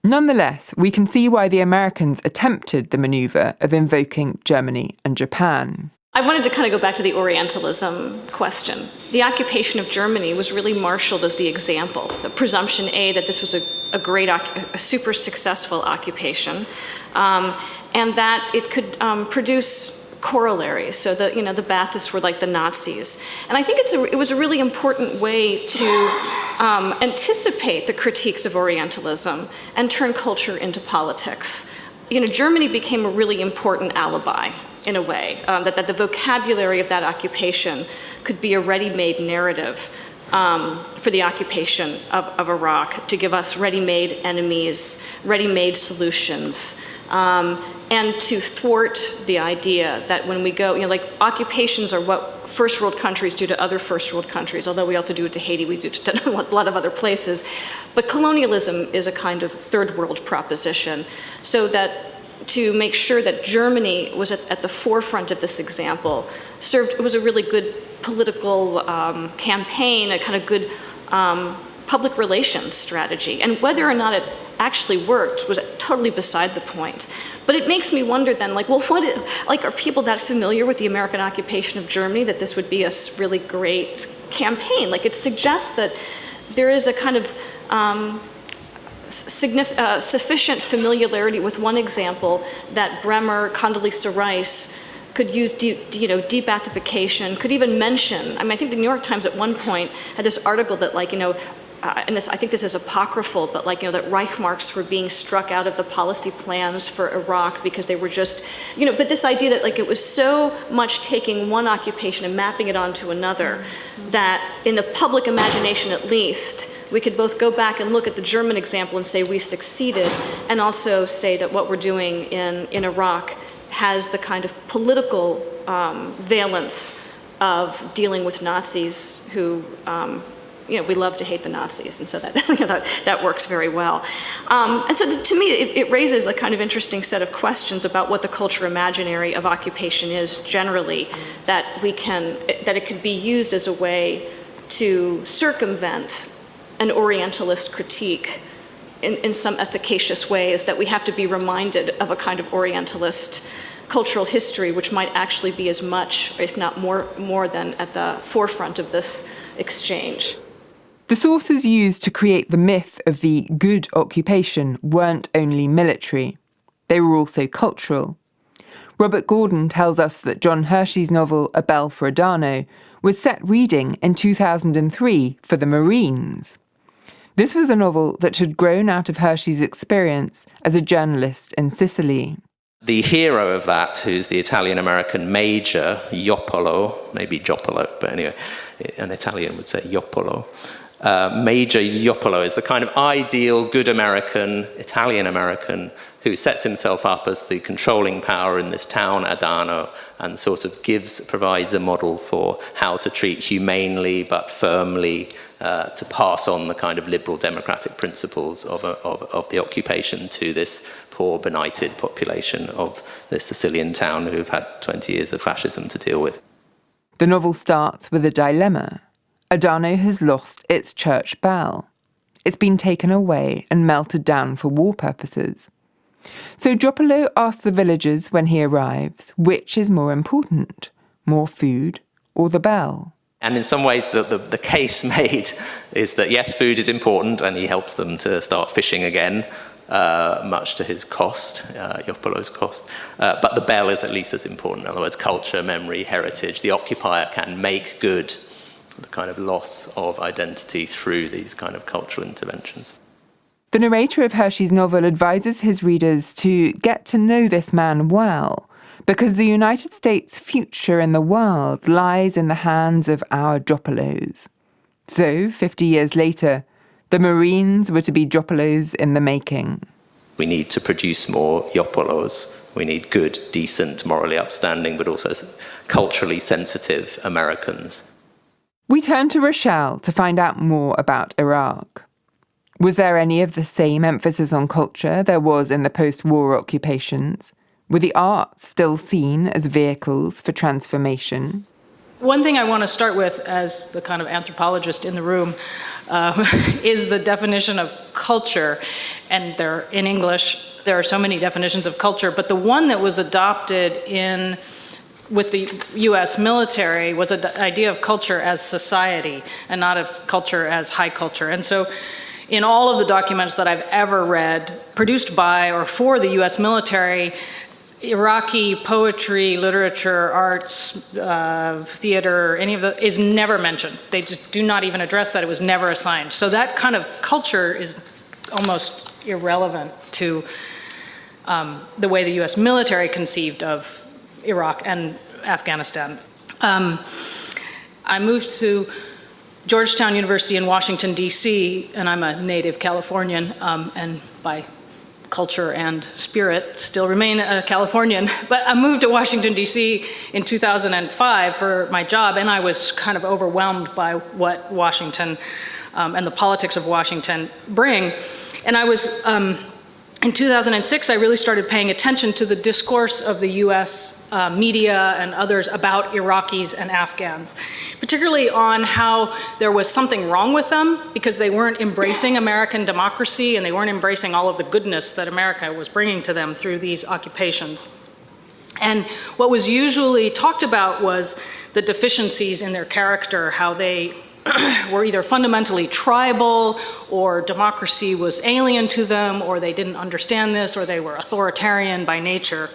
Nonetheless, we can see why the Americans attempted the maneuver of invoking Germany and Japan. I wanted to kind of go back to the Orientalism question. The occupation of Germany was really marshaled as the example, the presumption A that this was a super successful occupation, and that it could produce corollaries, so that the Baathists were like the Nazis. And I think it was a really important way to anticipate the critiques of Orientalism and turn culture into politics. Germany became a really important alibi in a way, that the vocabulary of that occupation could be a ready-made narrative for the occupation of Iraq, to give us ready-made enemies, ready-made solutions, and to thwart the idea that when we go, occupations are what first world countries do to other first world countries, although we also do it to Haiti, we do it to a lot of other places. But colonialism is a kind of third world proposition, so that to make sure that Germany was at the forefront of this example it was a really good political campaign, a kind of good public relations strategy. And whether or not it actually worked was totally beside the point. But it makes me wonder then, are people that familiar with the American occupation of Germany that this would be a really great campaign? It suggests that there is a kind of sufficient familiarity with one example that Bremer, Condoleezza Rice could use de-Baathification, could even mention. I think the New York Times at one point had this article that and I think this is apocryphal, but that Reichsmarks were being struck out of the policy plans for Iraq because they were just, but this idea that it was so much taking one occupation and mapping it onto another that in the public imagination at least, we could both go back and look at the German example and say we succeeded, and also say that what we're doing in Iraq has the kind of political valence of dealing with Nazis who we love to hate the Nazis, and so that works very well. And so to me, it raises a kind of interesting set of questions about what the culture imaginary of occupation is generally, that it could be used as a way to circumvent an Orientalist critique in some efficacious ways, that we have to be reminded of a kind of Orientalist cultural history, which might actually be as much, if not more than at the forefront of this exchange. The sources used to create the myth of the good occupation weren't only military, they were also cultural. Robert Gordon tells us that John Hershey's novel A Bell for Adano was set reading in 2003 for the Marines. This was a novel that had grown out of Hershey's experience as a journalist in Sicily. The hero of that, who's the Italian-American Major Joppolo, maybe Joppolo, but anyway, an Italian would say Joppolo. Major Joppolo is the kind of ideal good American, Italian-American, who sets himself up as the controlling power in this town, Adano, and sort of provides a model for how to treat humanely but firmly, to pass on the kind of liberal democratic principles of the occupation to this poor, benighted population of this Sicilian town who've had 20 years of fascism to deal with. The novel starts with a dilemma. Adano has lost its church bell. It's been taken away and melted down for war purposes. So Joppolo asks the villagers when he arrives, which is more important, more food or the bell? And in some ways, the case made is that, yes, food is important, and he helps them to start fishing again, much to his cost, Joppolo's cost. But the bell is at least as important. In other words, culture, memory, heritage. The occupier can make good the kind of loss of identity through these kind of cultural interventions. The narrator of Hershey's novel advises his readers to get to know this man well, because the United States' future in the world lies in the hands of our Joppolos. So, 50 years later, the Marines were to be Joppolos in the making. We need to produce more Joppolos. We need good, decent, morally upstanding, but also culturally sensitive Americans. We turn to Rochelle to find out more about Iraq. Was there any of the same emphasis on culture there was in the post-war occupations? Were the arts still seen as vehicles for transformation? One thing I want to start with, as the kind of anthropologist in the room, is the definition of culture. And in English, there are so many definitions of culture, but the one that was adopted with the US military was an idea of culture as society and not as culture as high culture. And so in all of the documents that I've ever read, produced by or for the US military, Iraqi poetry, literature, arts, theater, any of that is never mentioned. They just do not even address that. It was never assigned. So that kind of culture is almost irrelevant to the way the US military conceived of Iraq and Afghanistan. I moved to Georgetown University in Washington, D.C., and I'm a native Californian, and by culture and spirit still remain a Californian. But I moved to Washington, D.C. in 2005 for my job, and I was kind of overwhelmed by what Washington and the politics of Washington bring. And I was, in 2006, I really started paying attention to the discourse of the US media and others about Iraqis and Afghans, particularly on how there was something wrong with them because they weren't embracing American democracy and they weren't embracing all of the goodness that America was bringing to them through these occupations. And what was usually talked about was the deficiencies in their character, how they were either fundamentally tribal, or democracy was alien to them, or they didn't understand this, or they were authoritarian by nature.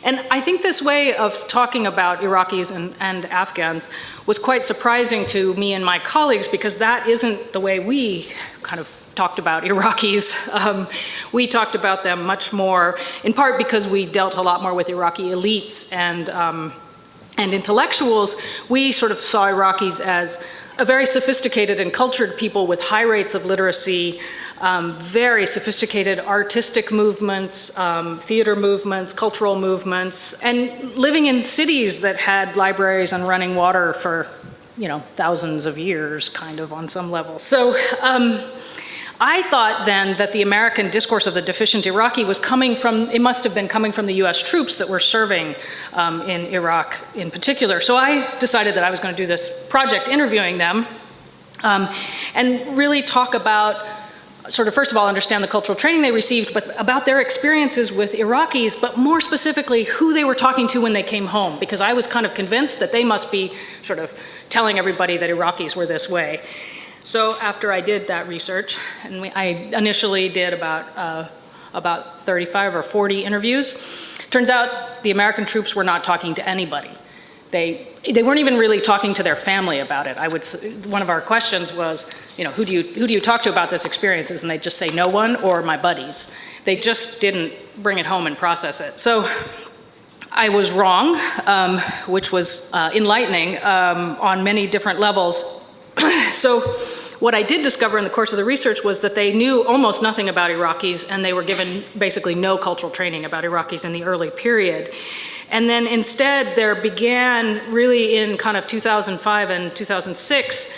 And I think this way of talking about Iraqis and Afghans was quite surprising to me and my colleagues, because that isn't the way we kind of talked about Iraqis. We talked about them much more, in part because we dealt a lot more with Iraqi elites and intellectuals. We sort of saw Iraqis as a very sophisticated and cultured people with high rates of literacy, very sophisticated artistic movements, theater movements, cultural movements, and living in cities that had libraries and running water for, thousands of years, kind of on some level. So I thought then that the American discourse of the deficient Iraqi was it must have been coming from the US troops that were serving in Iraq in particular. So I decided that I was going to do this project interviewing them and really talk about sort of, first of all, understand the cultural training they received, but about their experiences with Iraqis, but more specifically, who they were talking to when they came home, because I was kind of convinced that they must be sort of telling everybody that Iraqis were this way. So after I did that research, and I initially did about 35 or 40 interviews, turns out the American troops were not talking to anybody. They weren't even really talking to their family about it. One of our questions was, who do you talk to about this experiences? And they'd just say no one or my buddies. They just didn't bring it home and process it. So I was wrong, which was enlightening on many different levels. So what I did discover in the course of the research was that they knew almost nothing about Iraqis, and they were given basically no cultural training about Iraqis in the early period. And then instead, there began really in kind of 2005 and 2006,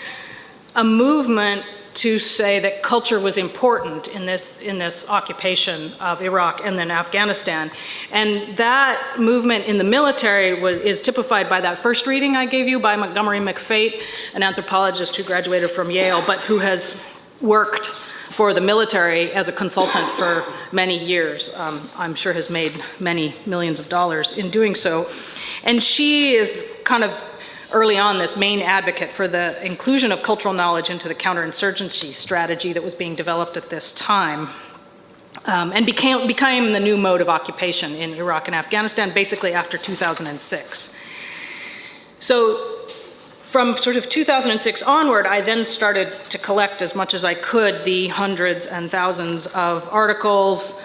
a movement to say that culture was important in this occupation of Iraq and then Afghanistan. And that movement in the military is typified by that first reading I gave you by Montgomery McFate, an anthropologist who graduated from Yale, but who has worked for the military as a consultant for many years. I'm sure has made many millions of dollars in doing so. And she is kind of early on this main advocate for the inclusion of cultural knowledge into the counterinsurgency strategy that was being developed at this time, and became the new mode of occupation in Iraq and Afghanistan basically after 2006. So from sort of 2006 onward, I then started to collect as much as I could the hundreds and thousands of articles,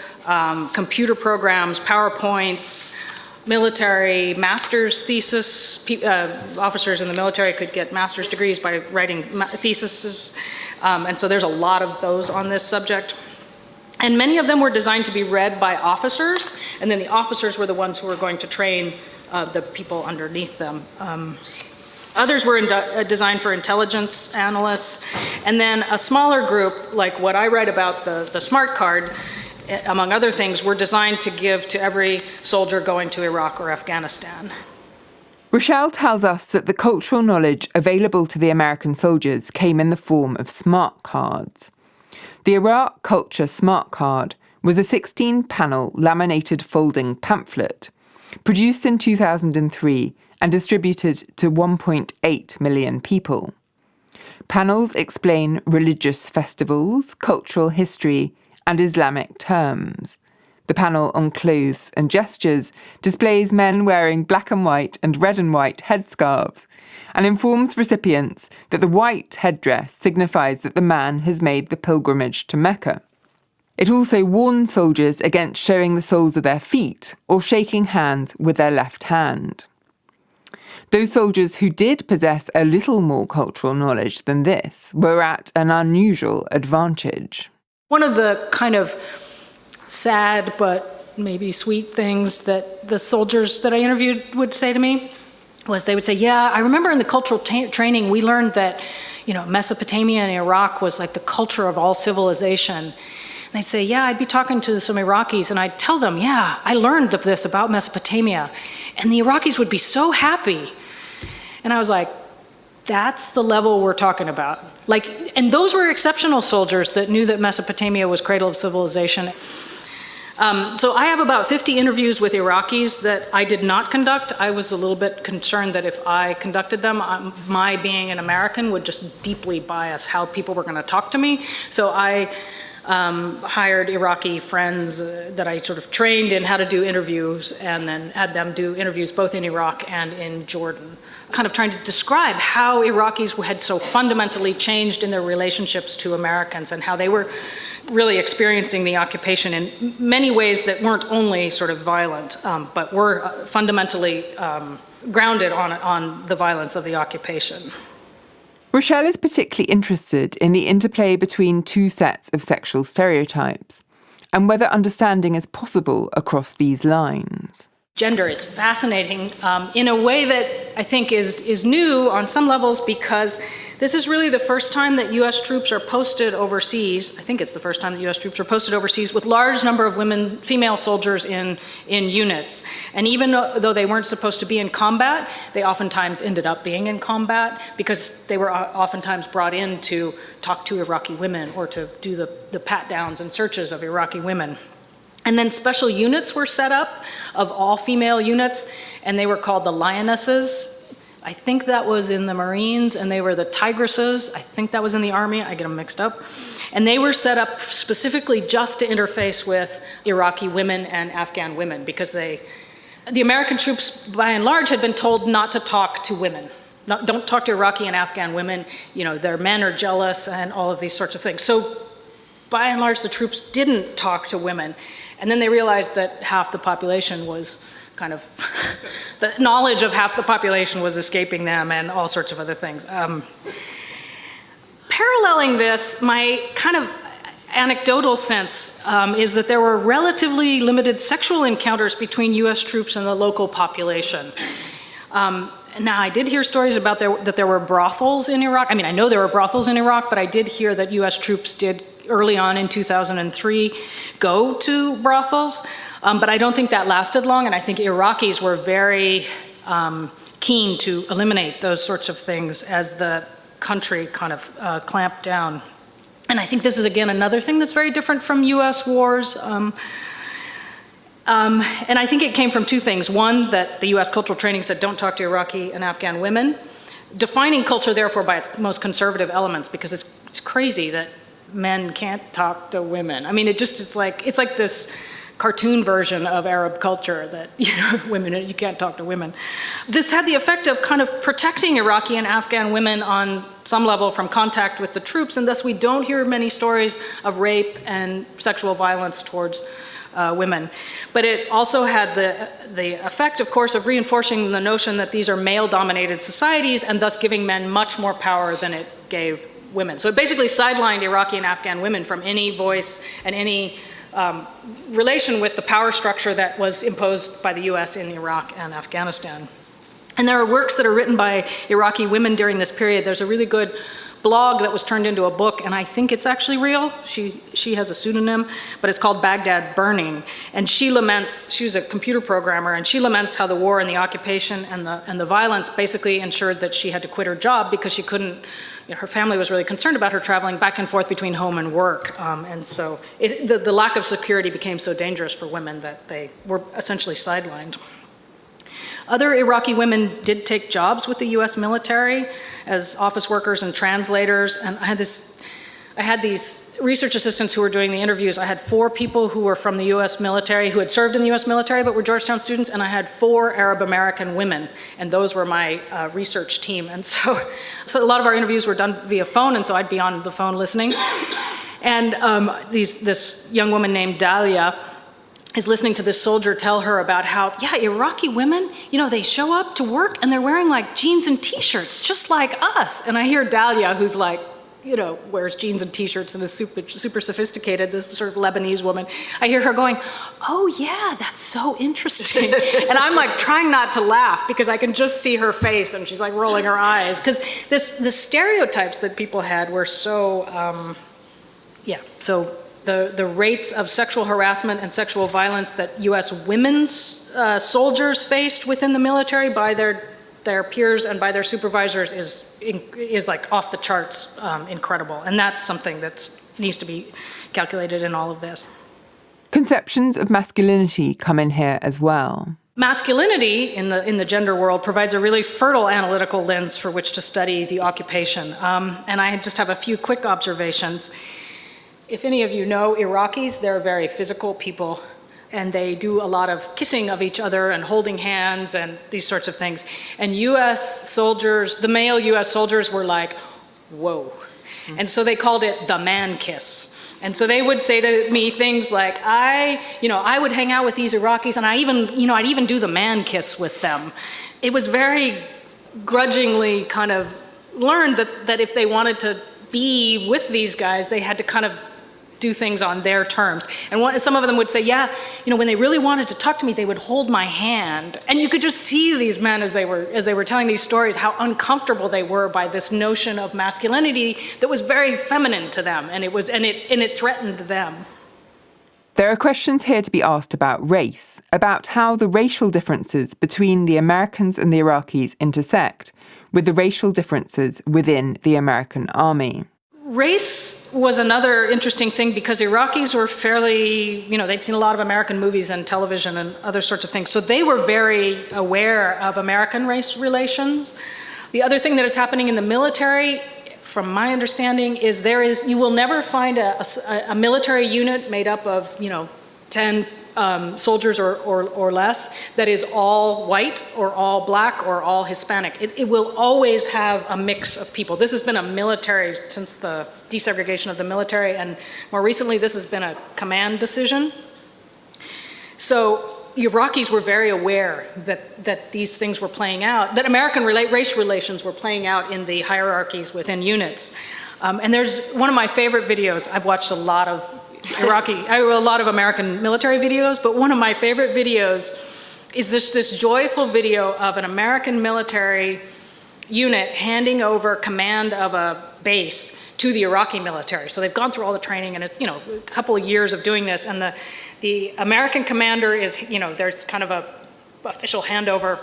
computer programs, PowerPoints, military master's thesis. Officers in the military could get master's degrees by writing theses. And so there's a lot of those on this subject. And many of them were designed to be read by officers, and then the officers were the ones who were going to train the people underneath them. Others were designed for intelligence analysts, and then a smaller group, like what I write about, the smart card, among other things, were designed to give to every soldier going to Iraq or Afghanistan. Rochelle tells us that the cultural knowledge available to the American soldiers came in the form of smart cards. The Iraq Culture Smart Card was a 16-panel laminated folding pamphlet produced in 2003 and distributed to 1.8 million people. Panels explain religious festivals, cultural history, and Islamic terms. The panel on clothes and gestures displays men wearing black and white and red and white headscarves and informs recipients that the white headdress signifies that the man has made the pilgrimage to Mecca. It also warns soldiers against showing the soles of their feet or shaking hands with their left hand. Those soldiers who did possess a little more cultural knowledge than this were at an unusual advantage. One of the kind of sad but maybe sweet things that the soldiers that I interviewed would say to me was they would say, yeah, I remember in the cultural training we learned that, Mesopotamia and Iraq was like the culture of all civilization. And they'd say, yeah, I'd be talking to some Iraqis and I'd tell them, yeah, I learned of this about Mesopotamia. And the Iraqis would be so happy. And I was like, that's the level we're talking about. And those were exceptional soldiers that knew that Mesopotamia was cradle of civilization. So I have about 50 interviews with Iraqis that I did not conduct. I was a little bit concerned that if I conducted them, my being an American would just deeply bias how people were going to talk to me. So I hired Iraqi friends that I sort of trained in how to do interviews, and then had them do interviews both in Iraq and in Jordan, kind of trying to describe how Iraqis had so fundamentally changed in their relationships to Americans and how they were really experiencing the occupation in many ways that weren't only sort of violent, but were fundamentally grounded on the violence of the occupation. Rochelle is particularly interested in the interplay between two sets of sexual stereotypes and whether understanding is possible across these lines. gender is fascinating in a way that I think is new on some levels, because this is really the first time that U.S. troops are posted overseas. I think it's the first time that U.S. troops are posted overseas with large number of female soldiers in units. And even though they weren't supposed to be in combat, they oftentimes ended up being in combat because they were oftentimes brought in to talk to Iraqi women or to do the pat-downs and searches of Iraqi women. And then special units were set up of all female units, and they were called the Lionesses. I think that was in the Marines, and they were the Tigresses. I think that was in the Army. I get them mixed up. And they were set up specifically just to interface with Iraqi women and Afghan women, because the American troops, by and large, had been told not to talk to women. Don't talk to Iraqi and Afghan women. You know, their men are jealous and all of these sorts of things. So by and large, the troops didn't talk to women. And then they realized that half the population was kind of, the knowledge of half the population was escaping them and all sorts of other things. Paralleling this, my kind of anecdotal sense is that there were relatively limited sexual encounters between US troops and the local population. Now, I did hear stories about that there were brothels in Iraq. I mean, I know there were brothels in Iraq, but I did hear that US troops did early on in 2003 go to brothels, but I don't think that lasted long, and I think Iraqis were very keen to eliminate those sorts of things as the country kind of clamped down. And I think this is, again, another thing that's very different from US wars. And I think it came from two things. One, that the US cultural training said don't talk to Iraqi and Afghan women, defining culture, therefore, by its most conservative elements, because it's crazy that men can't talk to women. I mean, it's like this cartoon version of Arab culture that, you know, women, you can't talk to women. This had the effect of kind of protecting Iraqi and Afghan women on some level from contact with the troops, and thus we don't hear many stories of rape and sexual violence towards women. But it also had the effect, of course, of reinforcing the notion that these are male-dominated societies and thus giving men much more power than it gave women. So it basically sidelined Iraqi and Afghan women from any voice and any relation with the power structure that was imposed by the US in Iraq and Afghanistan. And there are works that are written by Iraqi women during this period. There's a really good blog that was turned into a book, and I think it's actually real. She has a pseudonym, but it's called Baghdad Burning. And she laments, she was a computer programmer, and she laments how the war and the occupation and the violence basically ensured that she had to quit her job because she couldn't, you know, her family was really concerned about her traveling back and forth between home and work. And so the lack of security became so dangerous for women that they were essentially sidelined. Other Iraqi women did take jobs with the US military as office workers and translators, and I had these research assistants who were doing the interviews. I had 4 people who were from the US military, who had served in the US military but were Georgetown students, and I had 4 Arab American women, and those were my research team. And so a lot of our interviews were done via phone, and so I'd be on the phone listening. And this young woman named Dalia is listening to this soldier tell her about how, yeah, Iraqi women, you know, they show up to work and they're wearing like jeans and t-shirts, just like us. And I hear Dalia, who's like, you know, wears jeans and t-shirts and is super sophisticated, this sort of Lebanese woman. I hear her going, oh yeah, that's so interesting. And I'm like trying not to laugh because I can just see her face and she's like rolling her eyes. Because the stereotypes that people had were so, so the rates of sexual harassment and sexual violence that US women's soldiers faced within the military by their peers and by their supervisors is like off the charts incredible. And that's something that needs to be calculated in all of this. Conceptions of masculinity come in here as well. Masculinity in the gender world provides a really fertile analytical lens for which to study the occupation. And I just have a few quick observations. If any of you know Iraqis, they're very physical people, and they do a lot of kissing of each other and holding hands and these sorts of things. And US soldiers, the male US soldiers were like, whoa. And so they called it the man kiss. And so they would say to me things like, I would hang out with these Iraqis and I'd even do the man kiss with them. It was very grudgingly kind of learned that if they wanted to be with these guys, they had to kind of do things on their terms. And some of them would say, yeah, when they really wanted to talk to me, they would hold my hand. And you could just see these men as they were telling these stories, how uncomfortable they were by this notion of masculinity that was very feminine to them, and it threatened them. There are questions here to be asked about race, about how the racial differences between the Americans and the Iraqis intersect with the racial differences within the American army. Race was another interesting thing because Iraqis were fairly, they'd seen a lot of American movies and television and other sorts of things. So they were very aware of American race relations. The other thing that is happening in the military, from my understanding, is you will never find a military unit made up of, 10 soldiers or less that is all white or all black or all Hispanic. It will always have a mix of people. This has been a military, since the desegregation of the military, and more recently this has been a command decision. So Iraqis were very aware that these things were playing out, that American race relations were playing out in the hierarchies within units. And there's one of my favorite videos. I've watched a lot of American military videos, but one of my favorite videos is this joyful video of an American military unit handing over command of a base to the Iraqi military. So they've gone through all the training, and it's, a couple of years of doing this, and the American commander is, there's kind of a official handover,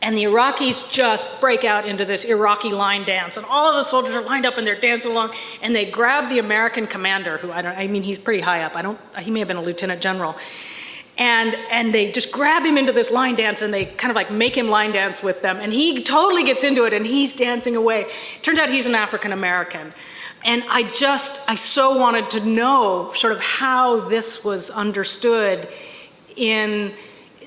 and the Iraqis just break out into this Iraqi line dance, and all of the soldiers are lined up and they're dancing along, and they grab the American commander, who he's pretty high up. He may have been a lieutenant general. And they just grab him into this line dance, and they kind of like make him line dance with them, and he totally gets into it, and he's dancing away. Turns out he's an African American. And I so wanted to know sort of how this was understood in,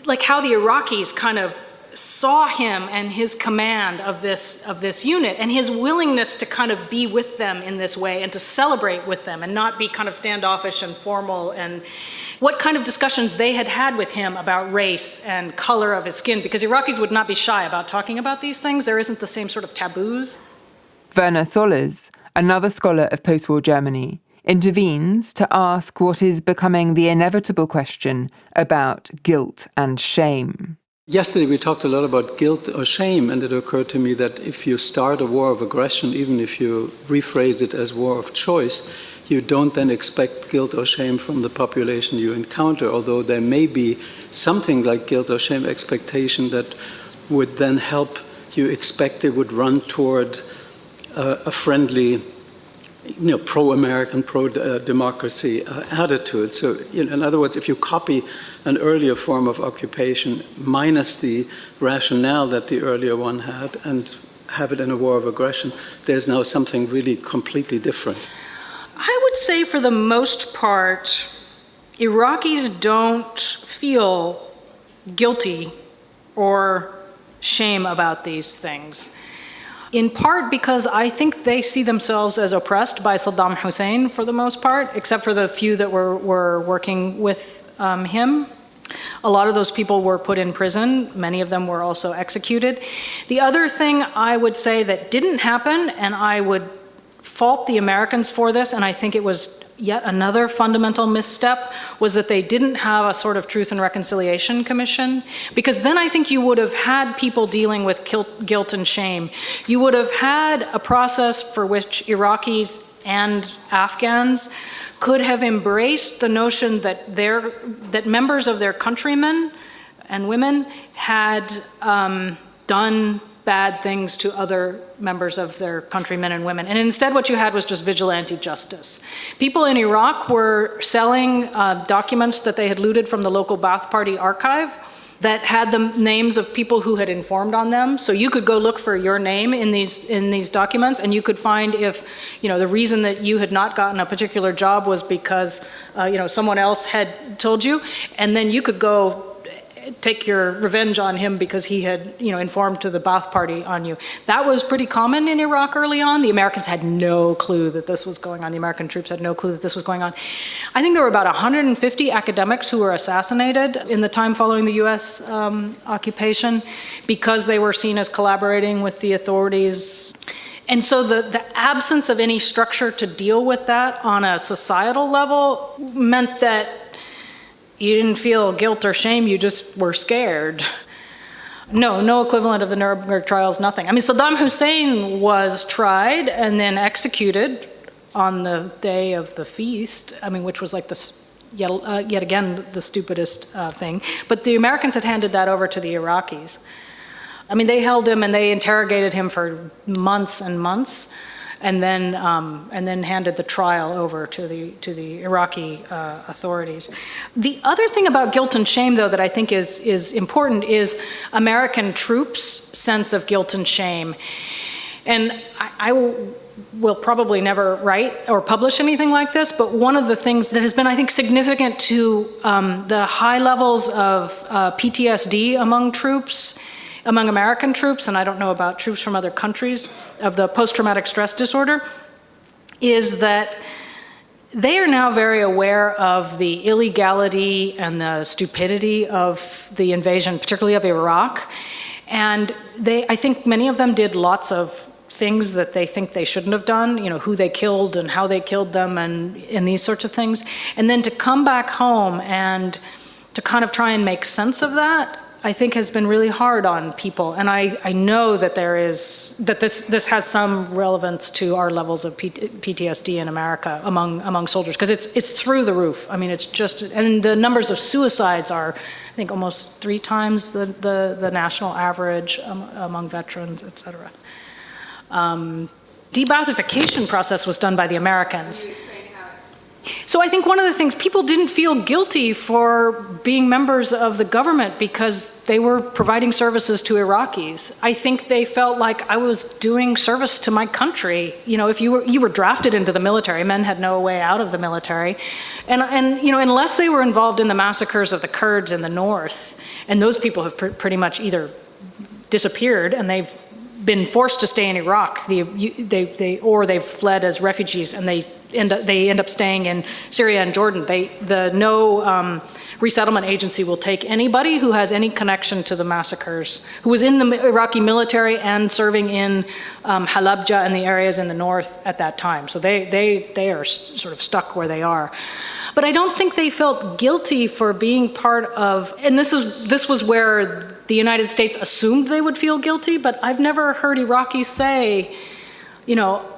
like, how the Iraqis kind of saw him and his command of this unit, and his willingness to kind of be with them in this way and to celebrate with them and not be kind of standoffish and formal, and what kind of discussions they had with him about race and color of his skin, because Iraqis would not be shy about talking about these things. There isn't the same sort of taboos. Werner Sollers, another scholar of post-war Germany, intervenes to ask what is becoming the inevitable question about guilt and shame. Yesterday we talked a lot about guilt or shame, and it occurred to me that if you start a war of aggression, even if you rephrase it as war of choice, you don't then expect guilt or shame from the population you encounter, although there may be something like guilt or shame expectation that would then help you expect they would run toward a friendly, pro-American, pro-democracy attitude. So, in other words, if you copy an earlier form of occupation minus the rationale that the earlier one had and have it in a war of aggression, there's now something really completely different. I would say for the most part, Iraqis don't feel guilty or shame about these things. In part because I think they see themselves as oppressed by Saddam Hussein for the most part, except for the few that were working with him. A lot of those people were put in prison. Many of them were also executed. The other thing I would say that didn't happen, and I would fault the Americans for this, and I think it was yet another fundamental misstep, was that they didn't have a sort of Truth and Reconciliation Commission, because then I think you would have had people dealing with guilt and shame. You would have had a process for which Iraqis and Afghans could have embraced the notion that members of their countrymen and women had done bad things to other members of their countrymen and women. And instead what you had was just vigilante justice. People in Iraq were selling documents that they had looted from the local Ba'ath Party archive that had the names of people who had informed on them. So you could go look for your name in these documents, and you could find if, the reason that you had not gotten a particular job was because, someone else had told you, and then you could go take your revenge on him because he had, informed to the Ba'ath Party on you. That was pretty common in Iraq early on. The Americans had no clue that this was going on. The American troops had no clue that this was going on. I think there were about 150 academics who were assassinated in the time following the US occupation because they were seen as collaborating with the authorities. And so the absence of any structure to deal with that on a societal level meant that you didn't feel guilt or shame, you just were scared. No equivalent of the Nuremberg trials, nothing. I mean, Saddam Hussein was tried and then executed on the day of the feast, I mean, which was like this, yet again, the stupidest thing. But the Americans had handed that over to the Iraqis. I mean, they held him and they interrogated him for months and months, and then handed the trial over to the Iraqi authorities. The other thing about guilt and shame, though, that I think is important is American troops' sense of guilt and shame. And I will probably never write or publish anything like this, but one of the things that has been, I think, significant to the high levels of PTSD among troops, among American troops, and I don't know about troops from other countries, of the post-traumatic stress disorder, is that they are now very aware of the illegality and the stupidity of the invasion, particularly of Iraq. And I think many of them did lots of things that they think they shouldn't have done, who they killed and how they killed them and these sorts of things. And then to come back home and to kind of try and make sense of that, I think has been really hard on people. And I know that this has some relevance to our levels of PTSD in America among soldiers, because it's through the roof. I mean, it's just, and the numbers of suicides are, I think, almost 3 times the national average among veterans, et cetera. Debathification process was done by the Americans. So I think one of the things, people didn't feel guilty for being members of the government because they were providing services to Iraqis. I think they felt like I was doing service to my country. If you were drafted into the military, men had no way out of the military. And unless they were involved in the massacres of the Kurds in the north, and those people have pretty much either disappeared and they've been forced to stay in Iraq, or they've fled as refugees and they end up staying in Syria and Jordan. No resettlement agency will take anybody who has any connection to the massacres, who was in the Iraqi military and serving in Halabja and the areas in the north at that time. So they are sort of stuck where they are. But I don't think they felt guilty for being part of, and this was where the United States assumed they would feel guilty, but I've never heard Iraqis say,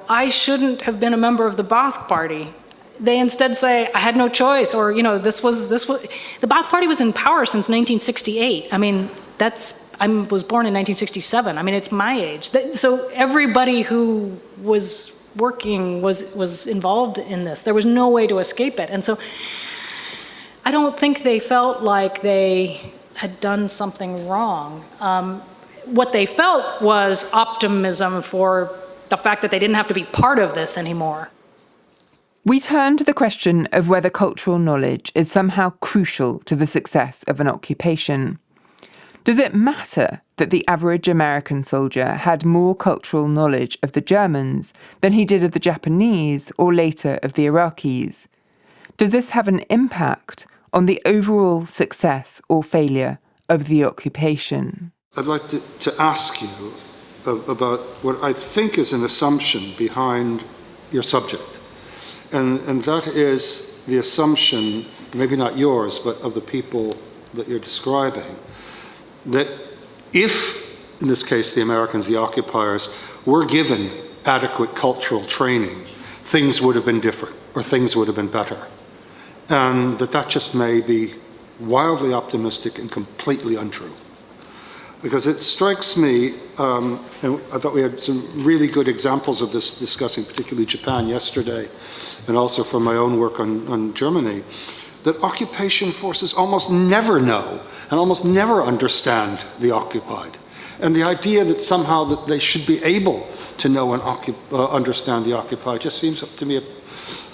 I shouldn't have been a member of the Ba'ath Party. They instead say, I had no choice, or, the Ba'ath Party was in power since 1968. I mean, I was born in 1967. I mean, it's my age. So everybody who was working was involved in this. There was no way to escape it. And so I don't think they felt like they had done something wrong. What they felt was optimism for the fact that they didn't have to be part of this anymore. We turn to the question of whether cultural knowledge is somehow crucial to the success of an occupation. Does it matter that the average American soldier had more cultural knowledge of the Germans than he did of the Japanese or later of the Iraqis? Does this have an impact on the overall success or failure of the occupation? I'd like to ask you about what I think is an assumption behind your subject. And that is the assumption, maybe not yours, but of the people that you're describing, that if, in this case, the Americans, the occupiers, were given adequate cultural training, things would have been different, or things would have been better. And that just may be wildly optimistic and completely untrue. Because it strikes me, and I thought we had some really good examples of this discussing particularly Japan yesterday, and also from my own work on Germany, that occupation forces almost never know and almost never understand the occupied. And the idea that somehow that they should be able to know and understand the occupied just seems to me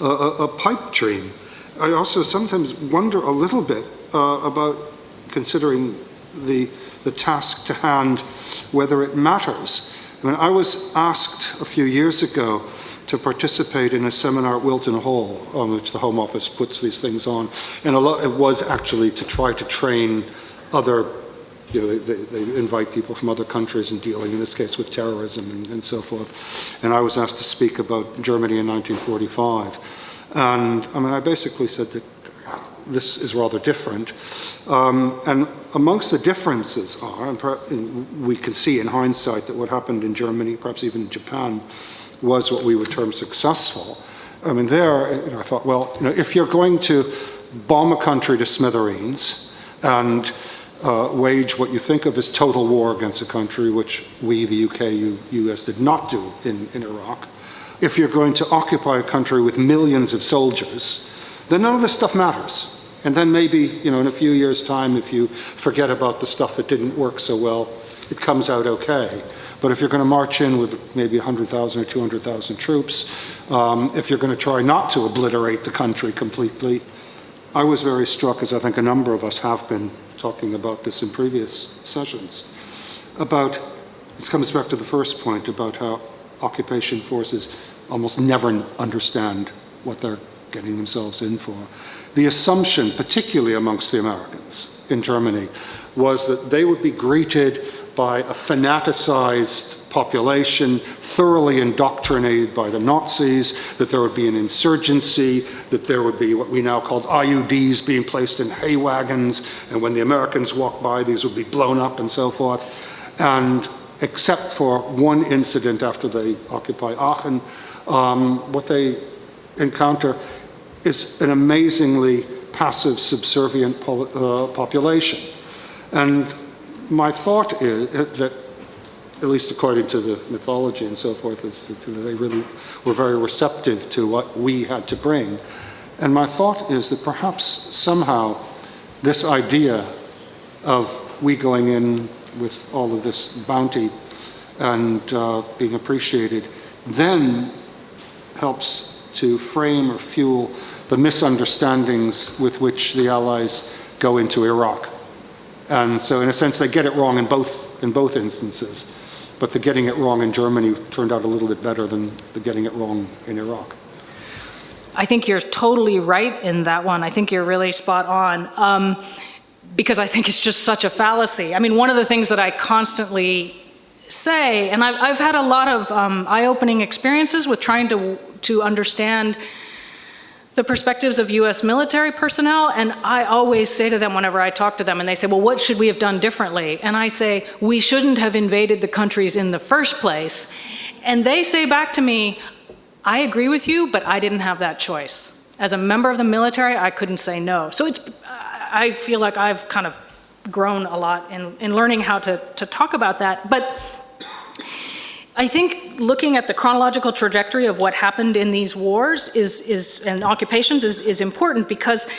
a pipe dream. I also sometimes wonder a little bit about considering the task to hand, whether it matters. I mean, I was asked a few years ago to participate in a seminar at Wilton Hall, on which the Home Office puts these things on, and it was actually to try to train other they invite people from other countries and dealing, in this case, with terrorism and so forth. And I was asked to speak about Germany in 1945. And I basically said that this is rather different. And amongst the differences are, and we can see in hindsight that what happened in Germany, perhaps even in Japan, was what we would term successful. There, I thought, well, if you're going to bomb a country to smithereens and wage what you think of as total war against a country, which we, the UK, US, did not do in Iraq, if you're going to occupy a country with millions of soldiers, then none of this stuff matters. And then maybe, in a few years' time, if you forget about the stuff that didn't work so well, it comes out okay. But if you're going to march in with maybe 100,000 or 200,000 troops, if you're going to try not to obliterate the country completely, I was very struck, as I think a number of us have been talking about this in previous sessions, about, this comes back to the first point, about how occupation forces almost never understand what they're getting themselves in for. The assumption, particularly amongst the Americans in Germany, was that they would be greeted by a fanaticized population, thoroughly indoctrinated by the Nazis, that there would be an insurgency, that there would be what we now call IUDs being placed in hay wagons, and when the Americans walked by, these would be blown up and so forth. And except for one incident after they occupy Aachen, what they encounter is an amazingly passive, subservient population. And my thought is that, at least according to the mythology and so forth, is that they really were very receptive to what we had to bring. And my thought is that perhaps somehow this idea of we going in with all of this bounty and being appreciated then helps to frame or fuel the misunderstandings with which the Allies go into Iraq. And so in a sense, they get it wrong in both instances. But the getting it wrong in Germany turned out a little bit better than the getting it wrong in Iraq. I think you're totally right in that one. I think you're really spot on, because I think it's just such a fallacy. One of the things that I constantly say, and I've had a lot of eye-opening experiences with trying to understand the perspectives of US military personnel, and I always say to them whenever I talk to them, and they say, well, what should we have done differently? And I say, we shouldn't have invaded the countries in the first place. And they say back to me, I agree with you, but I didn't have that choice. As a member of the military, I couldn't say no. So I feel like I've kind of grown a lot in learning how to talk about that. But I think looking at the chronological trajectory of what happened in these wars and occupations is important, because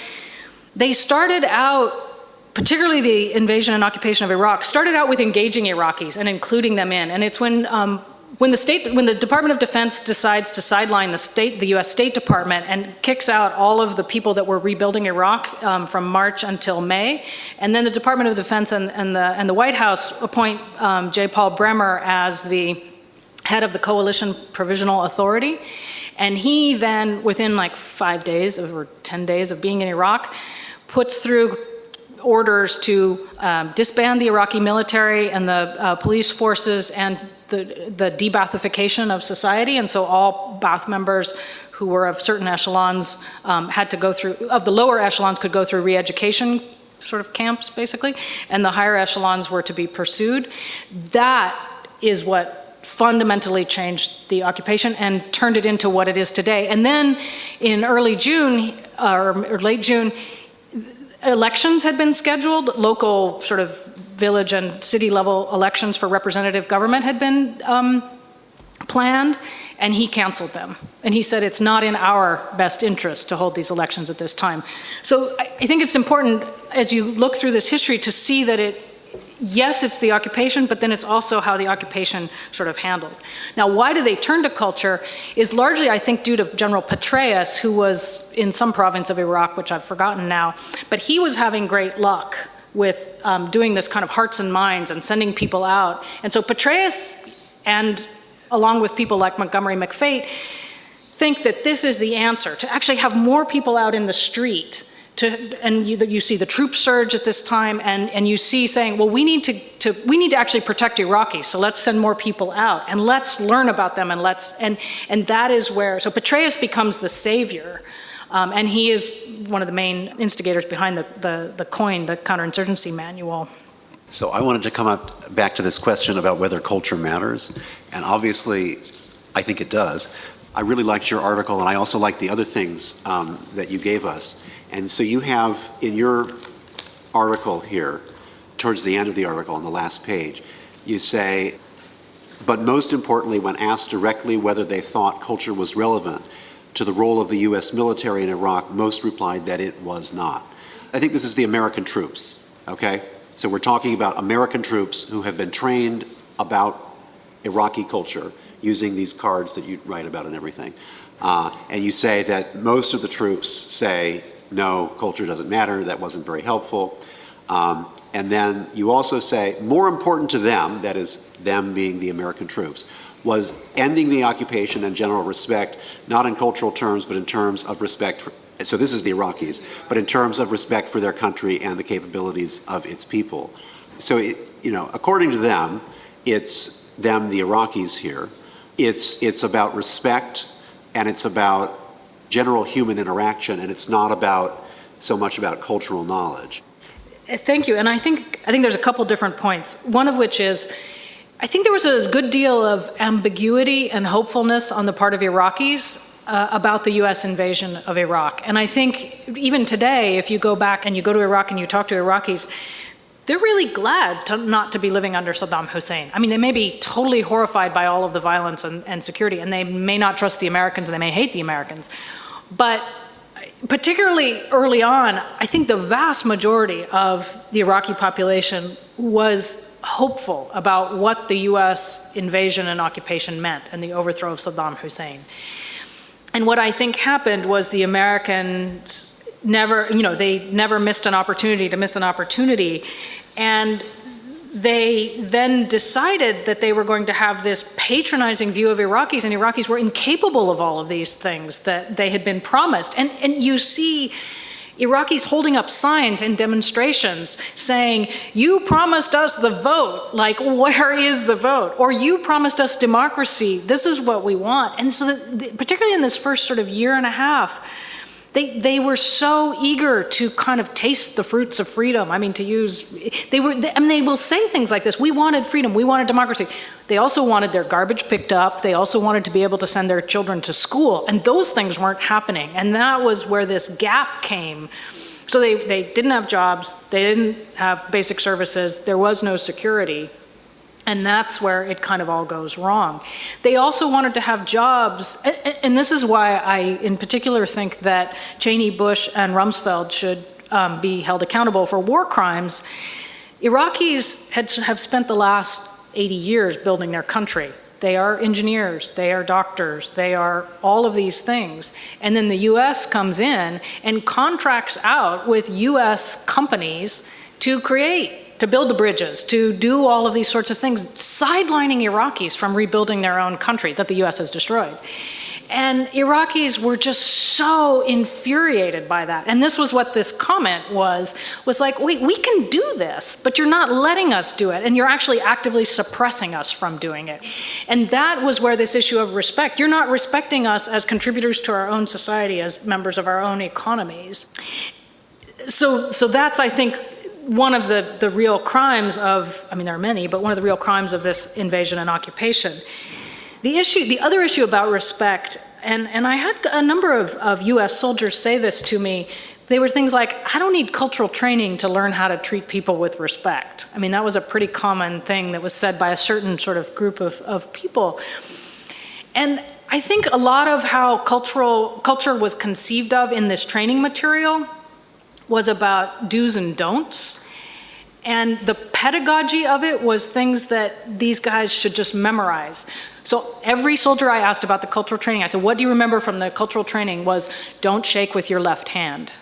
they started out, particularly the invasion and occupation of Iraq, started out with engaging Iraqis and including them in. And it's when the Department of Defense decides to sideline the U.S. State Department and kicks out all of the people that were rebuilding Iraq from March until May, and then the Department of Defense and the White House appoint J. Paul Bremer as the head of the Coalition Provisional Authority. And he then, within like 5 days or 10 days of being in Iraq, puts through orders to disband the Iraqi military and the police forces and the de-Baathification of society. And so all Ba'ath members who were of certain echelons had to go through, of the lower echelons could go through re-education sort of camps, basically, and the higher echelons were to be pursued. That is what fundamentally changed the occupation and turned it into what it is today. And then in early June, or late June, elections had been scheduled. Local sort of village and city level elections for representative government had been planned, and he canceled them. And he said it's not in our best interest to hold these elections at this time. So I think it's important, as you look through this history, to see that yes, it's the occupation, but then it's also how the occupation sort of handles. Now, why do they turn to culture is largely, I think, due to General Petraeus, who was in some province of Iraq, which I've forgotten now, but he was having great luck with doing this kind of hearts and minds and sending people out. And so Petraeus, and along with people like Montgomery McFate, think that this is the answer, to actually have more people out in the street and you see the troop surge at this time, and you see saying, well, we need to actually protect Iraqis, so let's send more people out, and let's learn about them, and that is where, so Petraeus becomes the savior, and he is one of the main instigators behind the COIN, the counterinsurgency manual. So I wanted to come back to this question about whether culture matters, and obviously I think it does. I really liked your article, and I also liked the other things that you gave us. And so you have in your article here, towards the end of the article on the last page, you say, but most importantly, when asked directly whether they thought culture was relevant to the role of the U.S. military in Iraq, most replied that it was not. I think this is the American troops, okay? So we're talking about American troops who have been trained about Iraqi culture using these cards that you write about and everything. And you say that most of the troops say, no, culture doesn't matter, that wasn't very helpful. And then you also say, more important to them, that is them being the American troops, was ending the occupation and general respect, not in cultural terms, but in terms of respect for, so this is the Iraqis, but in terms of respect for their country and the capabilities of its people. So, according to them, it's them, the Iraqis here. It's about respect, and it's about general human interaction, and it's not so much about cultural knowledge. Thank you, and I think there's a couple different points. One of which is, I think there was a good deal of ambiguity and hopefulness on the part of Iraqis about the U.S. invasion of Iraq. And I think even today, if you go back and you go to Iraq and you talk to Iraqis, they're really glad not to be living under Saddam Hussein. I mean, they may be totally horrified by all of the violence and security, and they may not trust the Americans, and they may hate the Americans. But particularly early on, I think the vast majority of the Iraqi population was hopeful about what the U.S. invasion and occupation meant and the overthrow of Saddam Hussein. And what I think happened was the Americans they never missed an opportunity to miss an opportunity. And they then decided that they were going to have this patronizing view of Iraqis, and Iraqis were incapable of all of these things that they had been promised. And you see Iraqis holding up signs and demonstrations saying, you promised us the vote, like, where is the vote? Or you promised us democracy, this is what we want. And so particularly in this first sort of year and a half, they were so eager to kind of taste the fruits of freedom. I mean, they will say things like this: we wanted freedom, we wanted democracy. They also wanted their garbage picked up. They also wanted to be able to send their children to school. And those things weren't happening. And that was where this gap came. So they didn't have jobs. They didn't have basic services. There was no security. And that's where it kind of all goes wrong. They also wanted to have jobs, and this is why I in particular think that Cheney, Bush, and Rumsfeld should be held accountable for war crimes. Iraqis have spent the last 80 years building their country. They are engineers, they are doctors, they are all of these things. And then the US comes in and contracts out with US companies to build the bridges, to do all of these sorts of things, sidelining Iraqis from rebuilding their own country that the US has destroyed. And Iraqis were just so infuriated by that. And this was what this comment was like, wait, we can do this, but you're not letting us do it, and you're actually actively suppressing us from doing it. And that was where this issue of respect, you're not respecting us as contributors to our own society, as members of our own economies. So that's, I think, one of the real crimes of, I mean, there are many, but one of the real crimes of this invasion and occupation. The other issue about respect, and I had a number of US soldiers say this to me, they were things like, I don't need cultural training to learn how to treat people with respect. I mean, that was a pretty common thing that was said by a certain sort of group of people. And I think a lot of how culture was conceived of in this training material was about do's and don'ts. And the pedagogy of it was things that these guys should just memorize. So every soldier I asked about the cultural training, I said, what do you remember from the cultural training? Was, don't shake with your left hand.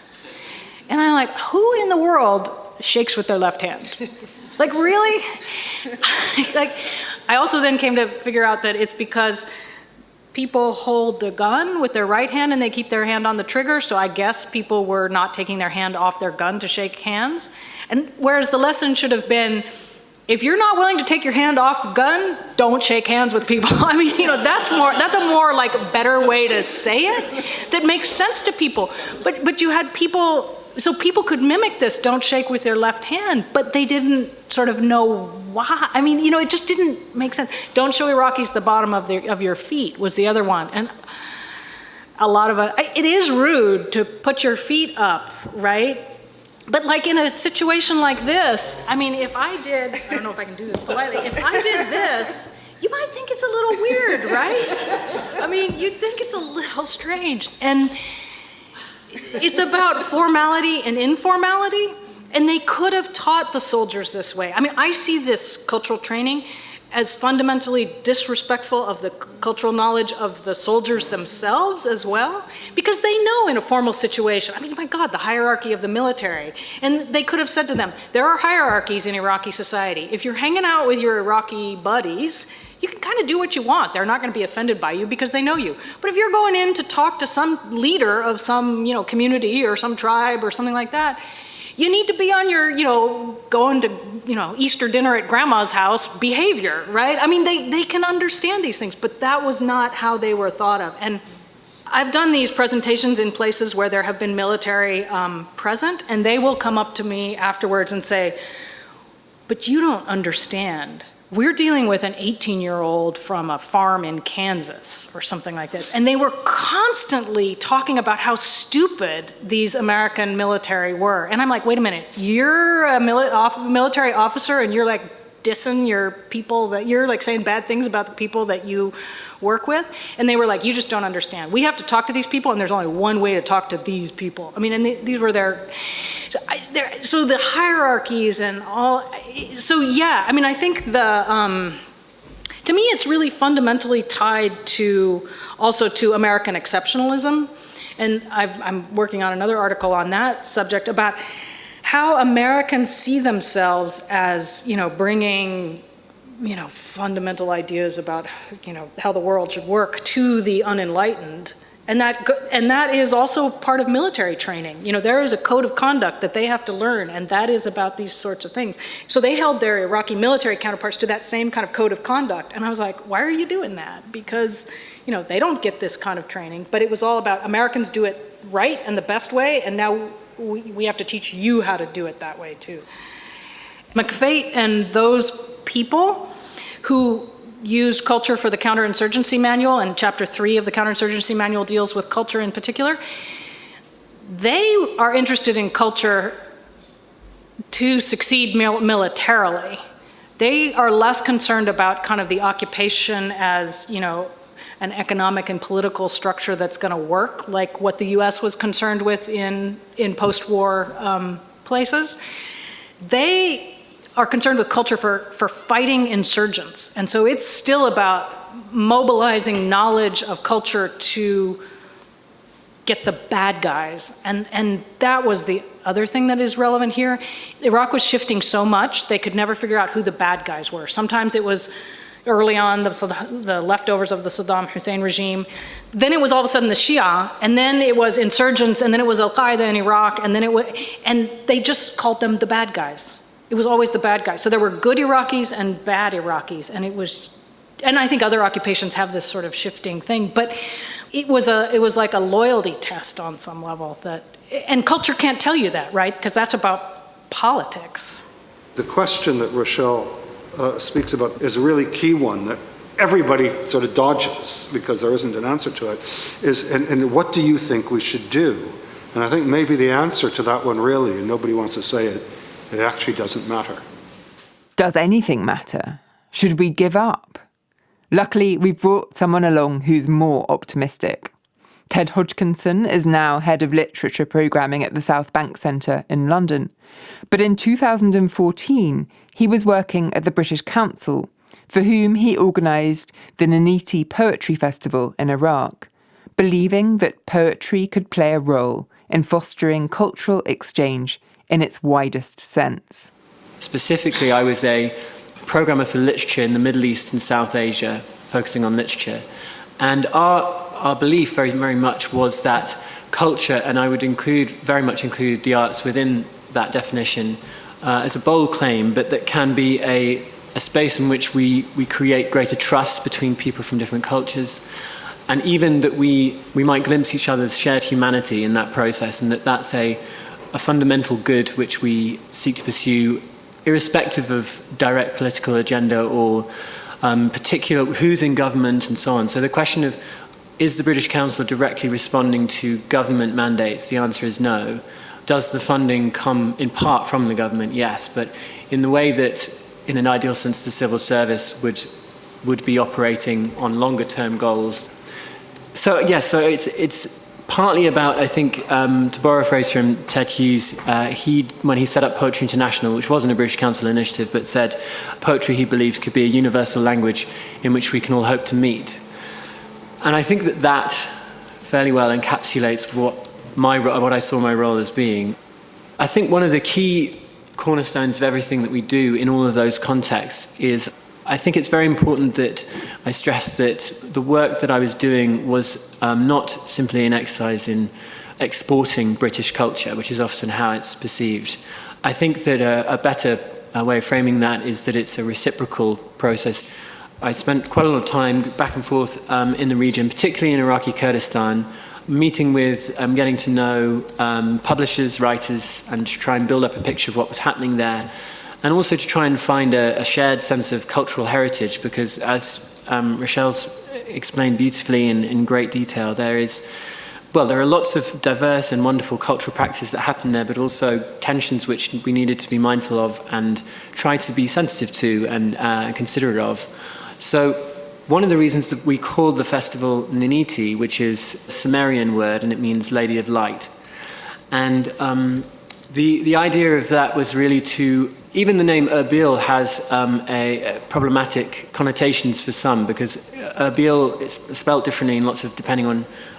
And I'm like, who in the world shakes with their left hand? Like, really? Like, I also then came to figure out that it's because people hold the gun with their right hand and they keep their hand on the trigger, so I guess people were not taking their hand off their gun to shake hands. And whereas the lesson should have been, if you're not willing to take your hand off a gun, don't shake hands with people. I mean, that's a more like better way to say it that makes sense to people. But you had people, so people could mimic this, don't shake with their left hand, but they didn't sort of know why. I mean, it just didn't make sense. Don't show Iraqis the bottom of your feet was the other one. And a lot of it is rude to put your feet up, right? But like in a situation like this, I mean, if I don't know if I can do this politely, if I did this, you might think it's a little weird, right? I mean, you'd think it's a little strange. And it's about formality and informality, and they could have taught the soldiers this way. I mean, I see this cultural training as fundamentally disrespectful of the cultural knowledge of the soldiers themselves as well, because they know in a formal situation, I mean, my God, the hierarchy of the military. And they could have said to them, there are hierarchies in Iraqi society. If you're hanging out with your Iraqi buddies, you can kind of do what you want. They're not going to be offended by you because they know you. But if you're going in to talk to some leader of some, community or some tribe or something like that, you need to be on your, going to, Easter dinner at grandma's house behavior, right? I mean, they can understand these things, but that was not how they were thought of. And I've done these presentations in places where there have been military present, and they will come up to me afterwards and say, but you don't understand. We're dealing with an 18-year-old from a farm in Kansas or something like this. And they were constantly talking about how stupid these American military were. And I'm like, wait a minute, you're a military officer and you're like dissing your people, that you're like saying bad things about the people that you work with? And they were like, you just don't understand. We have to talk to these people and there's only one way to talk to these people. I mean, and these were so the hierarchies and all, so yeah, I mean, I think to me, it's really fundamentally tied also to American exceptionalism. And I'm working on another article on that subject about how Americans see themselves as, bringing, fundamental ideas about, how the world should work to the unenlightened. And that is also part of military training. There is a code of conduct that they have to learn, and that is about these sorts of things. So they held their Iraqi military counterparts to that same kind of code of conduct. And I was like, why are you doing that? Because, they don't get this kind of training. But it was all about Americans do it right and the best way, and now we have to teach you how to do it that way too. McFate and those people who used culture for the counterinsurgency manual, and chapter 3 of the counterinsurgency manual deals with culture in particular, they are interested in culture to succeed militarily. They are less concerned about kind of the occupation as, an economic and political structure that's going to work, like what the US was concerned with in post-war places. They are concerned with culture for fighting insurgents. And so it's still about mobilizing knowledge of culture to get the bad guys. And that was the other thing that is relevant here. Iraq was shifting so much, they could never figure out who the bad guys were. Sometimes it was early on the leftovers of the Saddam Hussein regime. Then it was all of a sudden the Shia, and then it was insurgents, and then it was Al-Qaeda in Iraq, and they just called them the bad guys. It was always the bad guys. So there were good Iraqis and bad Iraqis, and I think other occupations have this sort of shifting thing, but it was like a loyalty test on some level and culture can't tell you that, right? Because that's about politics. The question that Rochelle speaks about is a really key one that everybody sort of dodges because there isn't an answer to it, and what do you think we should do? And I think maybe the answer to that one really, and nobody wants to say it, it actually doesn't matter. Does anything matter? Should we give up? Luckily, we've brought someone along who's more optimistic. Ted Hodgkinson is now head of literature programming at the South Bank Centre in London. But in 2014, he was working at the British Council, for whom he organised the Naniti Poetry Festival in Iraq, believing that poetry could play a role in fostering cultural exchange in its widest sense. Specifically, I was a programmer for literature in the Middle East and South Asia, focusing on literature. And our belief very, very much was that culture, and I would very much include the arts within that definition, is a bold claim, but that can be a space in which we create greater trust between people from different cultures, and even that we might glimpse each other's shared humanity in that process, and that's a fundamental good which we seek to pursue irrespective of direct political agenda or particular who's in government and so on. So the question of, is the British Council directly responding to government mandates? The answer is no. Does the funding come in part from the government? Yes, but in the way that, in an ideal sense, the civil service would be operating on longer term goals. So yeah, so it's partly about, I think, to borrow a phrase from Ted Hughes, when he set up Poetry International, which wasn't a British Council initiative, but said poetry, he believed, could be a universal language in which we can all hope to meet. And I think that fairly well encapsulates what I saw my role as being. I think one of the key cornerstones of everything that we do in all of those contexts is, I think it's very important that I stress that the work that I was doing was not simply an exercise in exporting British culture, which is often how it's perceived. I think that a better way of framing that is that it's a reciprocal process. I spent quite a lot of time back and forth in the region, particularly in Iraqi Kurdistan, meeting with, getting to know publishers, writers, and to try and build up a picture of what was happening there. And also to try and find a shared sense of cultural heritage, because as Rochelle's explained beautifully in great detail, there are lots of diverse and wonderful cultural practices that happen there, but also tensions which we needed to be mindful of and try to be sensitive to and considerate of. So one of the reasons that we called the festival Niniti, which is a Sumerian word, and it means Lady of Light. And the idea of that was really to, even the name Erbil has a problematic connotations for some, because Erbil is spelt differently in depending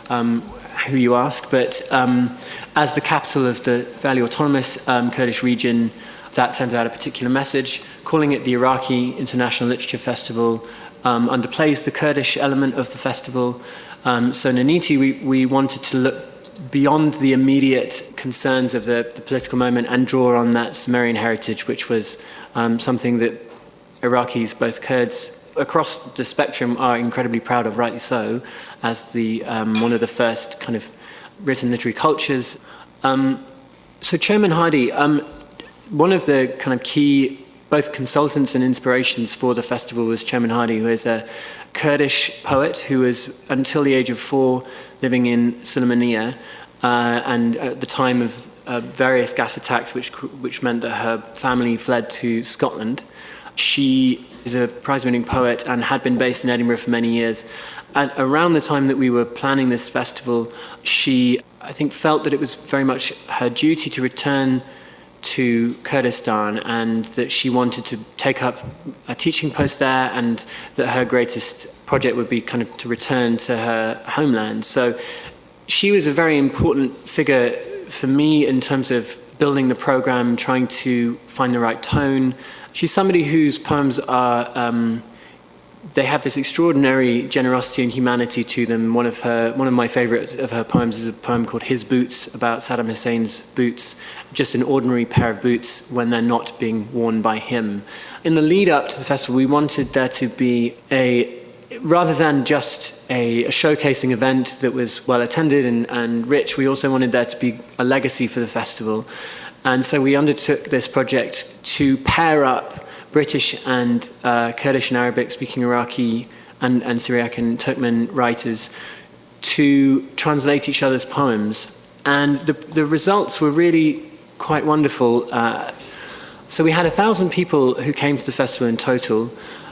on who you ask, but as the capital of the fairly autonomous Kurdish region, that sends out a particular message. Calling it the Iraqi International Literature Festival underplays the Kurdish element of the festival. So Niniti, we wanted to look beyond the immediate concerns of the political moment and draw on that Sumerian heritage, which was something that Iraqis, both Kurds across the spectrum, are incredibly proud of, rightly so, as one of the first kind of written literary cultures. So Chairman Hadi, one of the kind of key both consultants and inspirations for the festival was Chairman Hadi, who is a Kurdish poet who was, until the age of 4, living in Sulaymaniyah, and at the time of various gas attacks, which meant that her family fled to Scotland. She is a prize-winning poet and had been based in Edinburgh for many years. And around the time that we were planning this festival, she, I think, felt that it was very much her duty to return to Kurdistan, and that she wanted to take up a teaching post there, and that her greatest project would be kind of to return to her homeland. So she was a very important figure for me in terms of building the program, trying to find the right tone. She's somebody whose poems are, they have this extraordinary generosity and humanity to them. One of my favorites of her poems is a poem called His Boots, about Saddam Hussein's boots, just an ordinary pair of boots when they're not being worn by him. In the lead up to the festival, we wanted there to be rather than just a showcasing event that was well attended and rich, we also wanted there to be a legacy for the festival. And so we undertook this project to pair up British and Kurdish and Arabic speaking Iraqi and Syriac and Turkmen writers to translate each other's poems. And the results were really quite wonderful. So we had 1,000 people who came to the festival in total,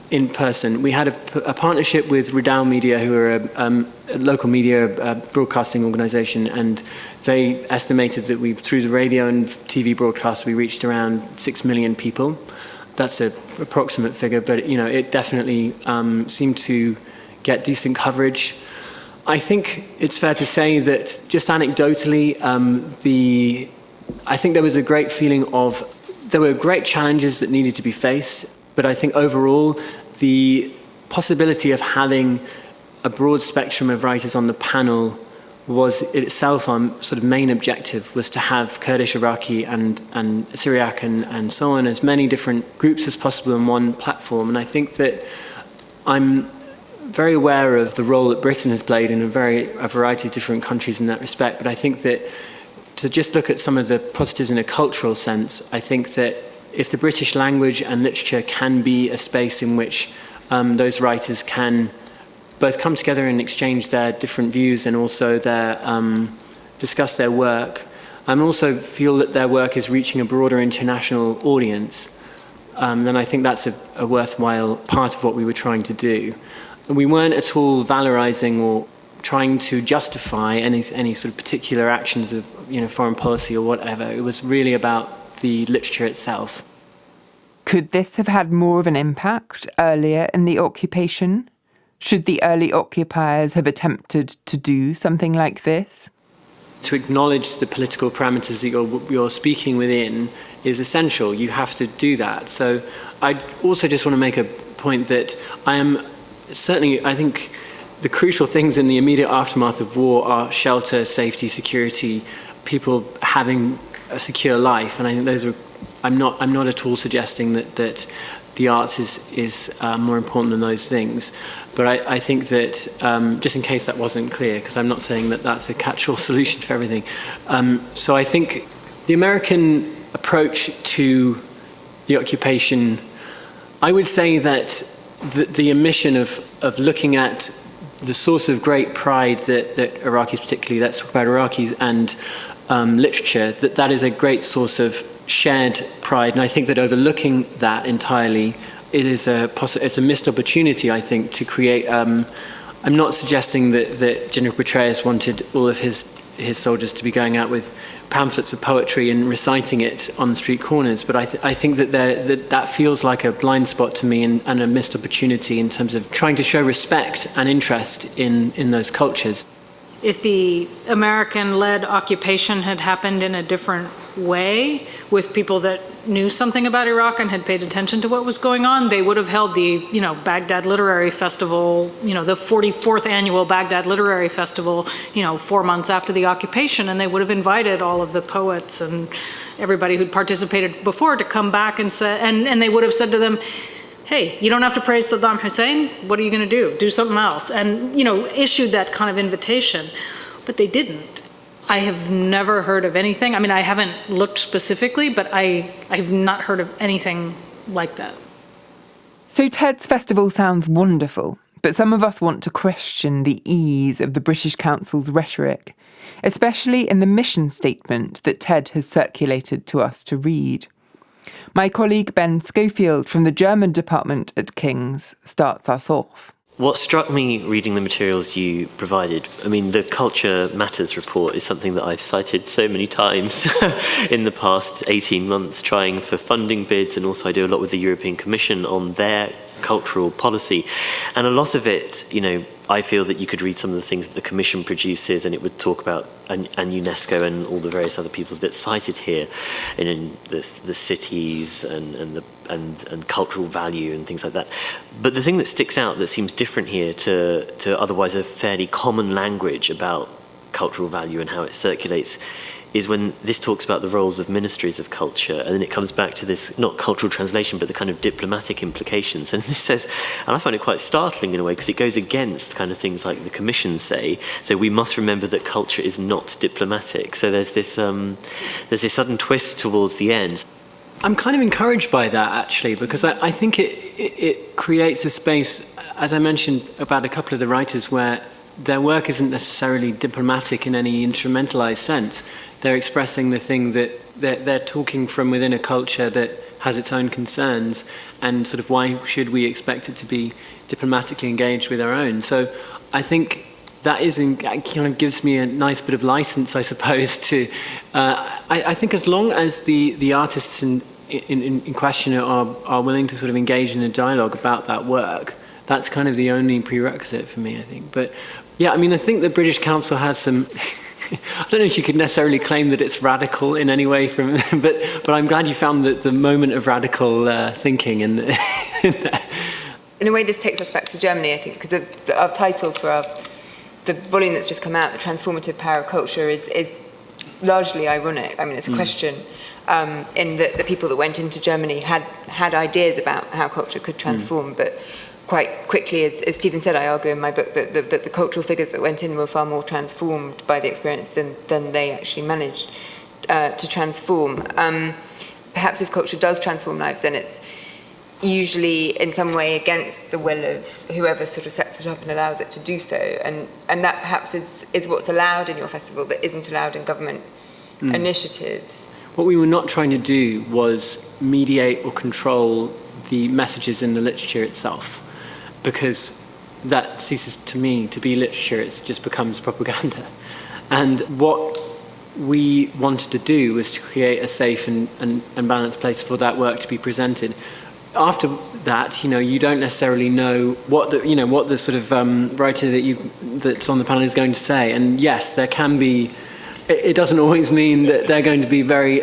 in person. We had a partnership with Redoubt Media, who are a local media broadcasting organisation, and they estimated that through the radio and TV broadcast, we reached around 6 million people. That's an approximate figure, but it definitely seemed to get decent coverage. I think it's fair to say that, just anecdotally, I think there was a great feeling of, there were great challenges that needed to be faced, but I think overall the possibility of having a broad spectrum of writers on the panel was itself our sort of main objective, was to have Kurdish, Iraqi and Syriac and so on, as many different groups as possible on one platform. And I think that I'm very aware of the role that Britain has played in a variety of different countries in that respect. But I think that to just look at some of the positives in a cultural sense, I think that if the British language and literature can be a space in which those writers can both come together and exchange their different views and also discuss their work, and also feel that their work is reaching a broader international audience, then I think that's a worthwhile part of what we were trying to do. And we weren't at all valorizing or trying to justify any sort of particular actions of foreign policy or whatever. It was really about the literature itself. Could this have had more of an impact earlier in the occupation? Should the early occupiers have attempted to do something like this? To acknowledge the political parameters that you're speaking within is essential. You have to do that. So I also just want to make a point that I think the crucial things in the immediate aftermath of war are shelter, safety, security, people having a secure life. And I think those are, I'm not at all suggesting that the arts is more important than those things. But I think that, just in case that wasn't clear, because I'm not saying that that's a catch-all solution for everything. So I think the American approach to the occupation, I would say that the omission of looking at the source of great pride that Iraqis particularly, let's talk about Iraqis and literature, that is a great source of shared pride. And I think that overlooking that entirely, it's a missed opportunity, I think, to create. I'm not suggesting that General Petraeus wanted all of his soldiers to be going out with pamphlets of poetry and reciting it on the street corners, but I think that feels like a blind spot to me and a missed opportunity in terms of trying to show respect and interest in those cultures. If the American-led occupation had happened in a different way, with people that knew something about Iraq and had paid attention to what was going on, they would have held the, Baghdad Literary Festival, the 44th annual Baghdad Literary Festival, 4 months after the occupation, and they would have invited all of the poets and everybody who'd participated before to come back and say, and they would have said to them, hey, you don't have to praise Saddam Hussein. What are you going to do? Do something else. And, issued that kind of invitation. But they didn't. I have never heard of anything. I mean, I haven't looked specifically, but I've not heard of anything like that. So TED's festival sounds wonderful, but some of us want to question the ease of the British Council's rhetoric, especially in the mission statement that TED has circulated to us to read. My colleague Ben Schofield from the German department at King's starts us off. What struck me reading the materials you provided, the Culture Matters report is something that I've cited so many times in the past 18 months, trying for funding bids, and also I do a lot with the European Commission on their cultural policy. And a lot of it, I feel that you could read some of the things that the Commission produces, and it would talk about and UNESCO and all the various other people that's cited here, in the cities and cultural value and things like that. But the thing that sticks out that seems different here to otherwise a fairly common language about cultural value and how it circulates is when this talks about the roles of ministries of culture, and then it comes back to this, not cultural translation, but the kind of diplomatic implications. And this says, and I find it quite startling in a way, because it goes against kind of things like the Commission say, so we must remember that culture is not diplomatic. So there's this sudden twist towards the end. I'm kind of encouraged by that, actually, because I think it creates a space, as I mentioned about a couple of the writers, where their work isn't necessarily diplomatic in any instrumentalized sense. They're expressing the thing that they're talking from within a culture that has its own concerns, and sort of why should we expect it to be diplomatically engaged with our own. So I think that kind of gives me a nice bit of license, I suppose, to I think as long as the artists in question are willing to sort of engage in a dialogue about that work, that's kind of the only prerequisite for me, I think. But yeah, I think the British Council has some I don't know if you could necessarily claim that it's radical in any way, but I'm glad you found the moment of radical thinking in that. In a way, this takes us back to Germany, I think, because our title for the volume that's just come out, The Transformative Power of Culture, is largely ironic. I mean, it's a question in that the people that went into Germany had ideas about how culture could transform, but quite quickly, as Stephen said, I argue in my book that the cultural figures that went in were far more transformed by the experience than they actually managed to transform. Perhaps if culture does transform lives, then it's usually in some way against the will of whoever sort of sets it up and allows it to do so. And that perhaps is what's allowed in your festival that isn't allowed in government initiatives. What we were not trying to do was mediate or control the messages in the literature itself, because that ceases to me to be literature, it just becomes propaganda. And what we wanted to do was to create a safe and balanced place for that work to be presented. After that, you don't necessarily know what the sort of writer that's on the panel is going to say. And yes, there can be. It doesn't always mean that they're going to be very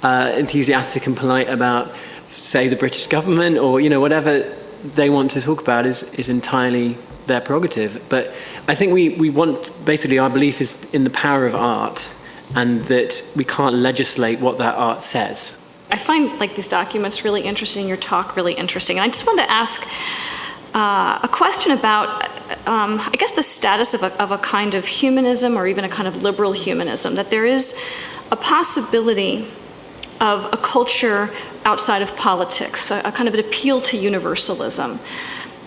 enthusiastic and polite about, say, the British government or whatever they want to talk about is entirely their prerogative. But I think we want, basically, our belief is in the power of art, and that we can't legislate what that art says. I find these documents really interesting, your talk really interesting. And I just wanted to ask a question about, I guess, the status of a kind of humanism, or even a kind of liberal humanism, that there is a possibility of a culture outside of politics, a kind of an appeal to universalism.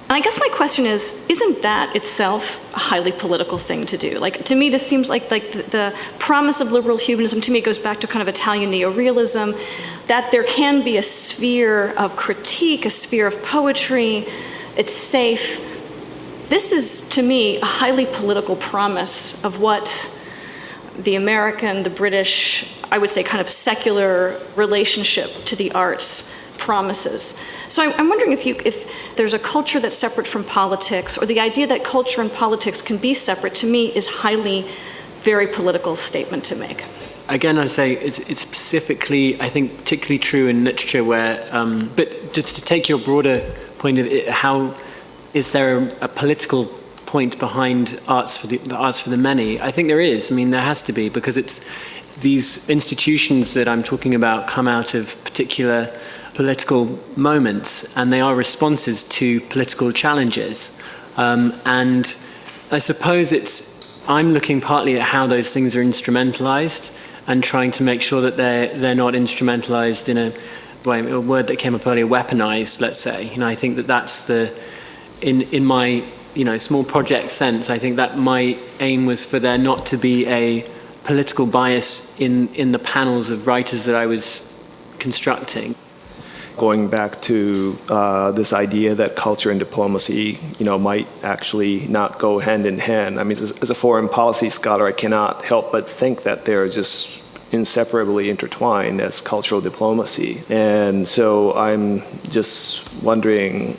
And I guess my question is, isn't that itself a highly political thing to do? To me, this seems like the promise of liberal humanism, to me, goes back to kind of Italian neorealism, that there can be a sphere of critique, a sphere of poetry, it's safe. This is, to me, a highly political promise of what the American, the British, I would say kind of secular relationship to the arts promises. So I'm wondering if there's a culture that's separate from politics, or the idea that culture and politics can be separate, to me, is very political statement to make. Again, I say it's specifically, I think, particularly true in literature where, but just to take your broader point of it, how is there a political point behind arts for the many? I think there is. I mean, there has to be, because it's these institutions that I'm talking about come out of particular political moments, and they are responses to political challenges. And I suppose I'm looking partly at how those things are instrumentalized, and trying to make sure that they're not instrumentalized in a word that came up earlier, weaponized, let's say. I think that's in my small project sense, I think that my aim was for there not to be a political bias in the panels of writers that I was constructing. Going back to this idea that culture and diplomacy, might actually not go hand in hand. I mean, as a foreign policy scholar, I cannot help but think that they're just inseparably intertwined as cultural diplomacy. And so I'm just wondering,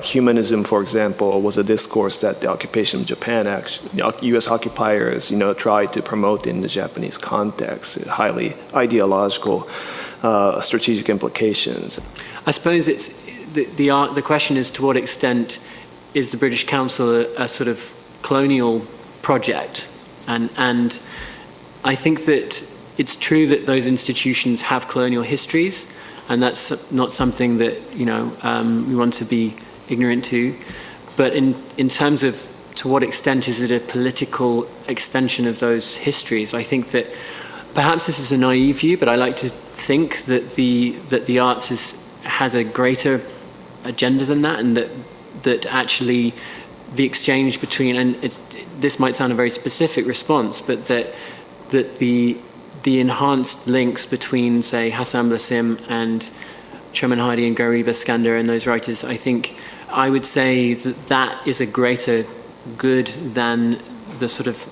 humanism, for example, was a discourse that the occupation of Japan, U.S. occupiers, tried to promote in the Japanese context, highly ideological, strategic implications. I suppose it's the question is, to what extent is the British Council a sort of colonial project? And I think that it's true that those institutions have colonial histories, and that's not something that we want to be ignorant to. But in terms of to what extent is it a political extension of those histories, I think that perhaps this is a naive view, but I like to think that the arts has a greater agenda than that, and that actually the exchange between, and this might sound a very specific response, but that the enhanced links between, say, Hassan Blassim and Choman Hadi and Gariba Skandar and those writers, I would say that is a greater good than the sort of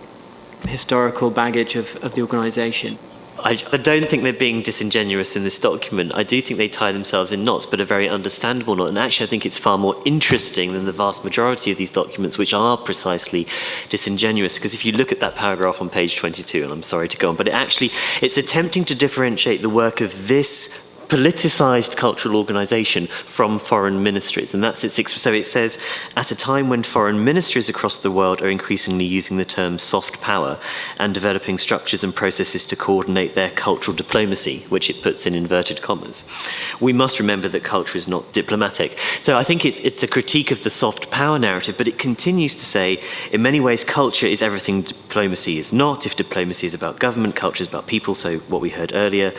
historical baggage of the organisation. I don't think they're being disingenuous in this document. I do think they tie themselves in knots, but a very understandable knot. And actually, I think it's far more interesting than the vast majority of these documents, which are precisely disingenuous. Because if you look at that paragraph on page 22, and I'm sorry to go on, but it's attempting to differentiate the work of this politicized cultural organization from foreign ministries. And that's its, so it says, at a time when foreign ministries across the world are increasingly using the term soft power and developing structures and processes to coordinate their cultural diplomacy, which it puts in inverted commas, we must remember that culture is not diplomatic. So I think it's a critique of the soft power narrative, but it continues to say, in many ways, culture is everything diplomacy is not. If diplomacy is about government, culture is about people, so what we heard earlier.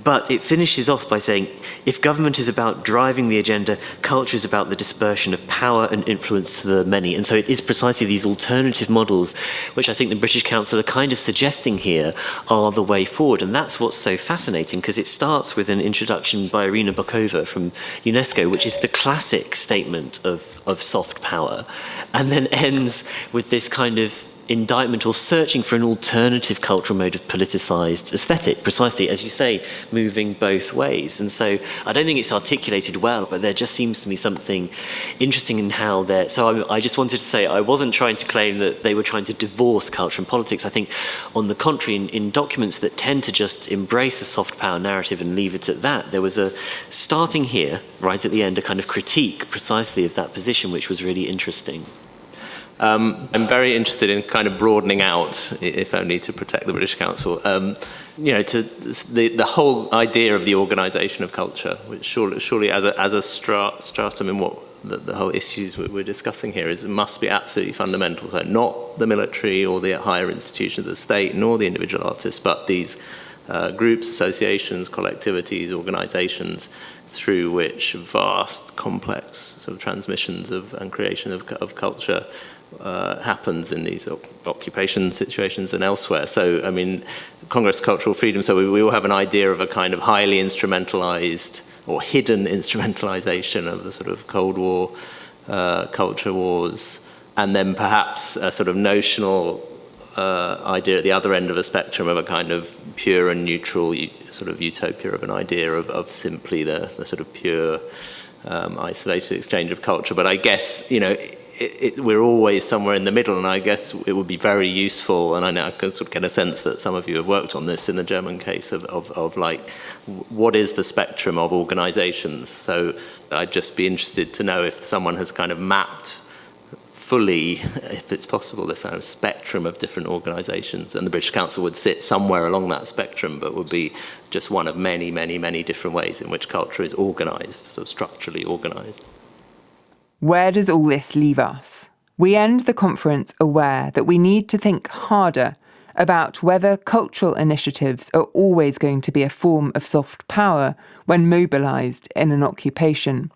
But it finishes off by saying, if government is about driving the agenda, culture is about the dispersion of power and influence to the many. And so it is precisely these alternative models, which I think the British Council are kind of suggesting here, are the way forward. And that's what's so fascinating, because it starts with an introduction by Irina Bokova from UNESCO, which is the classic statement of soft power, and then ends with this kind of indictment or searching for an alternative cultural mode of politicized aesthetic, precisely, as you say, moving both ways. And so I don't think it's articulated well, but there just seems to me something interesting in how they're... So I just wanted to say I wasn't trying to claim that they were trying to divorce culture and politics. I think, on the contrary, in documents that tend to just embrace a soft power narrative and leave it at that, there was a, starting here, right at the end, a kind of critique precisely of that position, which was really interesting. I'm very interested in kind of broadening out, if only to protect the British Council, you know, to the whole idea of the organisation of culture, which surely as a stratum in what the whole issues we're discussing here must be absolutely fundamental. So not the military or the higher institutions of the state, nor the individual artists, but these groups, associations, collectivities, organisations, through which vast, complex sort of transmissions and creation of culture happens in these occupation situations and elsewhere. So, I mean, Congress of Cultural Freedom, so we all have an idea of a kind of highly instrumentalized or hidden instrumentalization of the sort of Cold War culture wars, and then perhaps a sort of notional idea at the other end of a spectrum of a kind of pure and neutral sort of utopia of an idea of simply the sort of pure isolated exchange of culture. But I guess, you know, we're always somewhere in the middle, and I guess it would be very useful, and I know I can sort of get a sense that some of you have worked on this in the German case of like, what is the spectrum of organizations? So I'd just be interested to know if someone has kind of mapped fully, if it's possible, this kind of spectrum of different organizations, and the British Council would sit somewhere along that spectrum, but would be just one of many, many, many different ways in which culture is organized, so structurally organized. Where does all this leave us? We end the conference aware that we need to think harder about whether cultural initiatives are always going to be a form of soft power when mobilised in an occupation.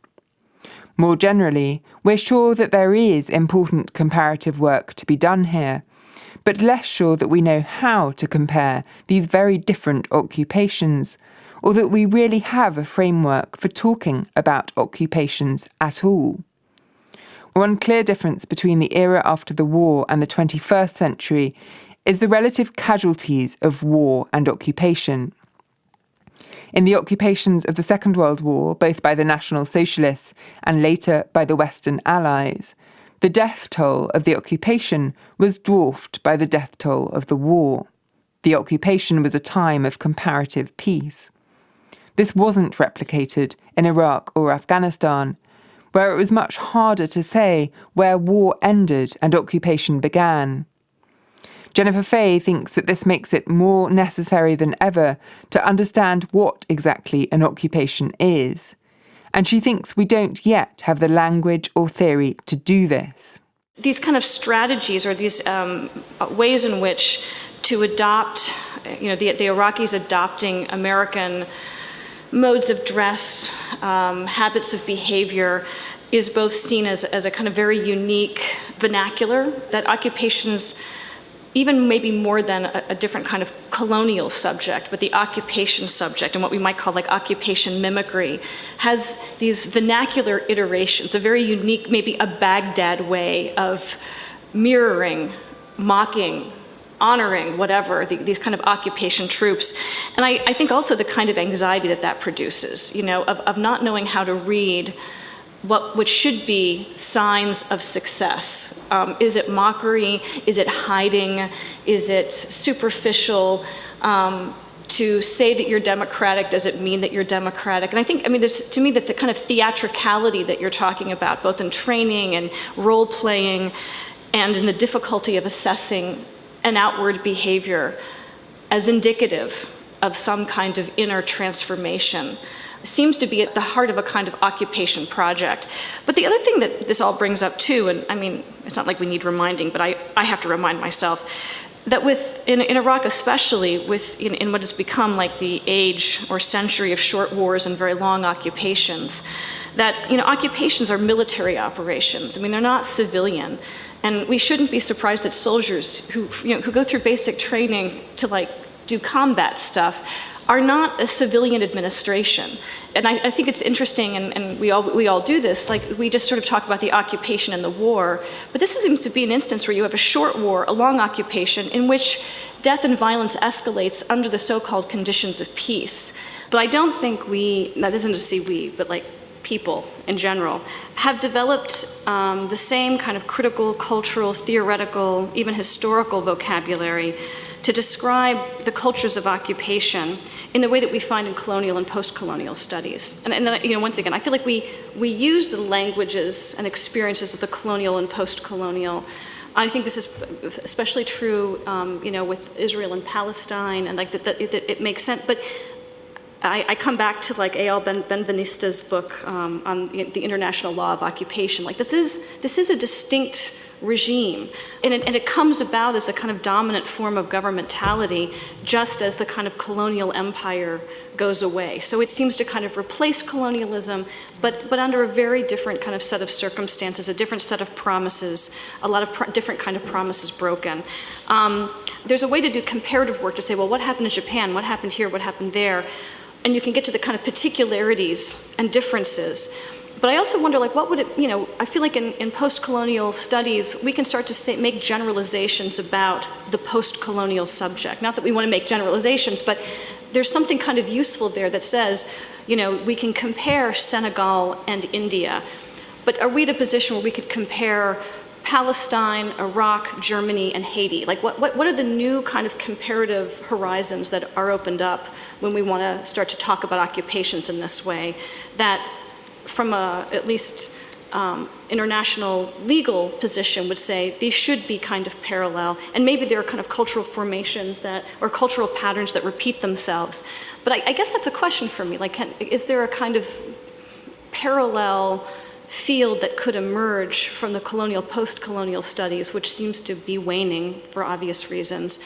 More generally, we're sure that there is important comparative work to be done here, but less sure that we know how to compare these very different occupations, or that we really have a framework for talking about occupations at all. One clear difference between the era after the war and the 21st century is the relative casualties of war and occupation. In the occupations of the Second World War, both by the National Socialists and later by the Western Allies, the death toll of the occupation was dwarfed by the death toll of the war. The occupation was a time of comparative peace. This wasn't replicated in Iraq or Afghanistan, where it was much harder to say where war ended and occupation began. Jennifer Fay thinks that this makes it more necessary than ever to understand what exactly an occupation is, and she thinks we don't yet have the language or theory to do this. These kind of strategies, or these ways in which to adopt, you know, the Iraqis adopting American modes of dress, habits of behavior, is both seen as a kind of very unique vernacular that occupations, even maybe more than a different kind of colonial subject, but the occupation subject and what we might call like occupation mimicry has these vernacular iterations, a very unique, maybe a Baghdad way of mirroring, mocking, honoring, whatever, these kind of occupation tropes. And I think also the kind of anxiety that produces, you know, of not knowing how to read which should be signs of success. Is it mockery? Is it hiding? Is it superficial? to say that you're democratic doesn't mean that you're democratic. And I think, to me, that the kind of theatricality that you're talking about, both in training and role playing, and in the difficulty of assessing an outward behavior as indicative of some kind of inner transformation, seems to be at the heart of a kind of occupation project. But the other thing that this all brings up too, and it's not like we need reminding, but I have to remind myself, that in Iraq especially, in what has become like the age or century of short wars and very long occupations, that occupations are military operations. They're not civilian. And we shouldn't be surprised that soldiers who go through basic training to do combat stuff are not a civilian administration. And I think it's interesting, and we all do this, we just sort of talk about the occupation and the war, but this seems to be an instance where you have a short war, a long occupation, in which death and violence escalates under the so-called conditions of peace. But I don't think now this isn't to say we, but people in general, have developed the same kind of critical, cultural, theoretical, even historical vocabulary to describe the cultures of occupation in the way that we find in colonial and post-colonial studies. And then, once again, I feel like we use the languages and experiences of the colonial and post-colonial. I think this is especially true, with Israel and Palestine, and that it makes sense. But I come back to Eyal Benvenista's book on the international law of occupation. This is a distinct regime, and it comes about as a kind of dominant form of governmentality, just as the kind of colonial empire goes away. So it seems to kind of replace colonialism, but under a very different kind of set of circumstances, a different set of promises, a lot of different kind of promises broken. There's a way to do comparative work to say, well, what happened in Japan? What happened here? What happened there? And you can get to the kind of particularities and differences. But I also wonder, what would it, I feel like in post-colonial studies, we can start to make generalizations about the post-colonial subject. Not that we want to make generalizations, but there's something kind of useful there that says, we can compare Senegal and India, but are we at a position where we could compare Palestine, Iraq, Germany, and Haiti? What are the new kind of comparative horizons that are opened up when we want to start to talk about occupations in this way, that from a, at least international legal position would say these should be kind of parallel, and maybe there are kind of cultural formations or cultural patterns that repeat themselves. But I guess that's a question for me, is there a kind of parallel field that could emerge from the colonial, post-colonial studies, which seems to be waning for obvious reasons,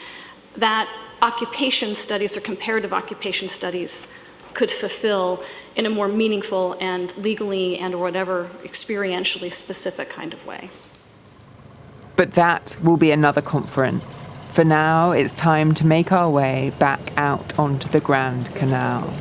that occupation studies or comparative occupation studies could fulfill in a more meaningful and legally and or whatever experientially specific kind of way. But that will be another conference. For now, it's time to make our way back out onto the Grand Canal.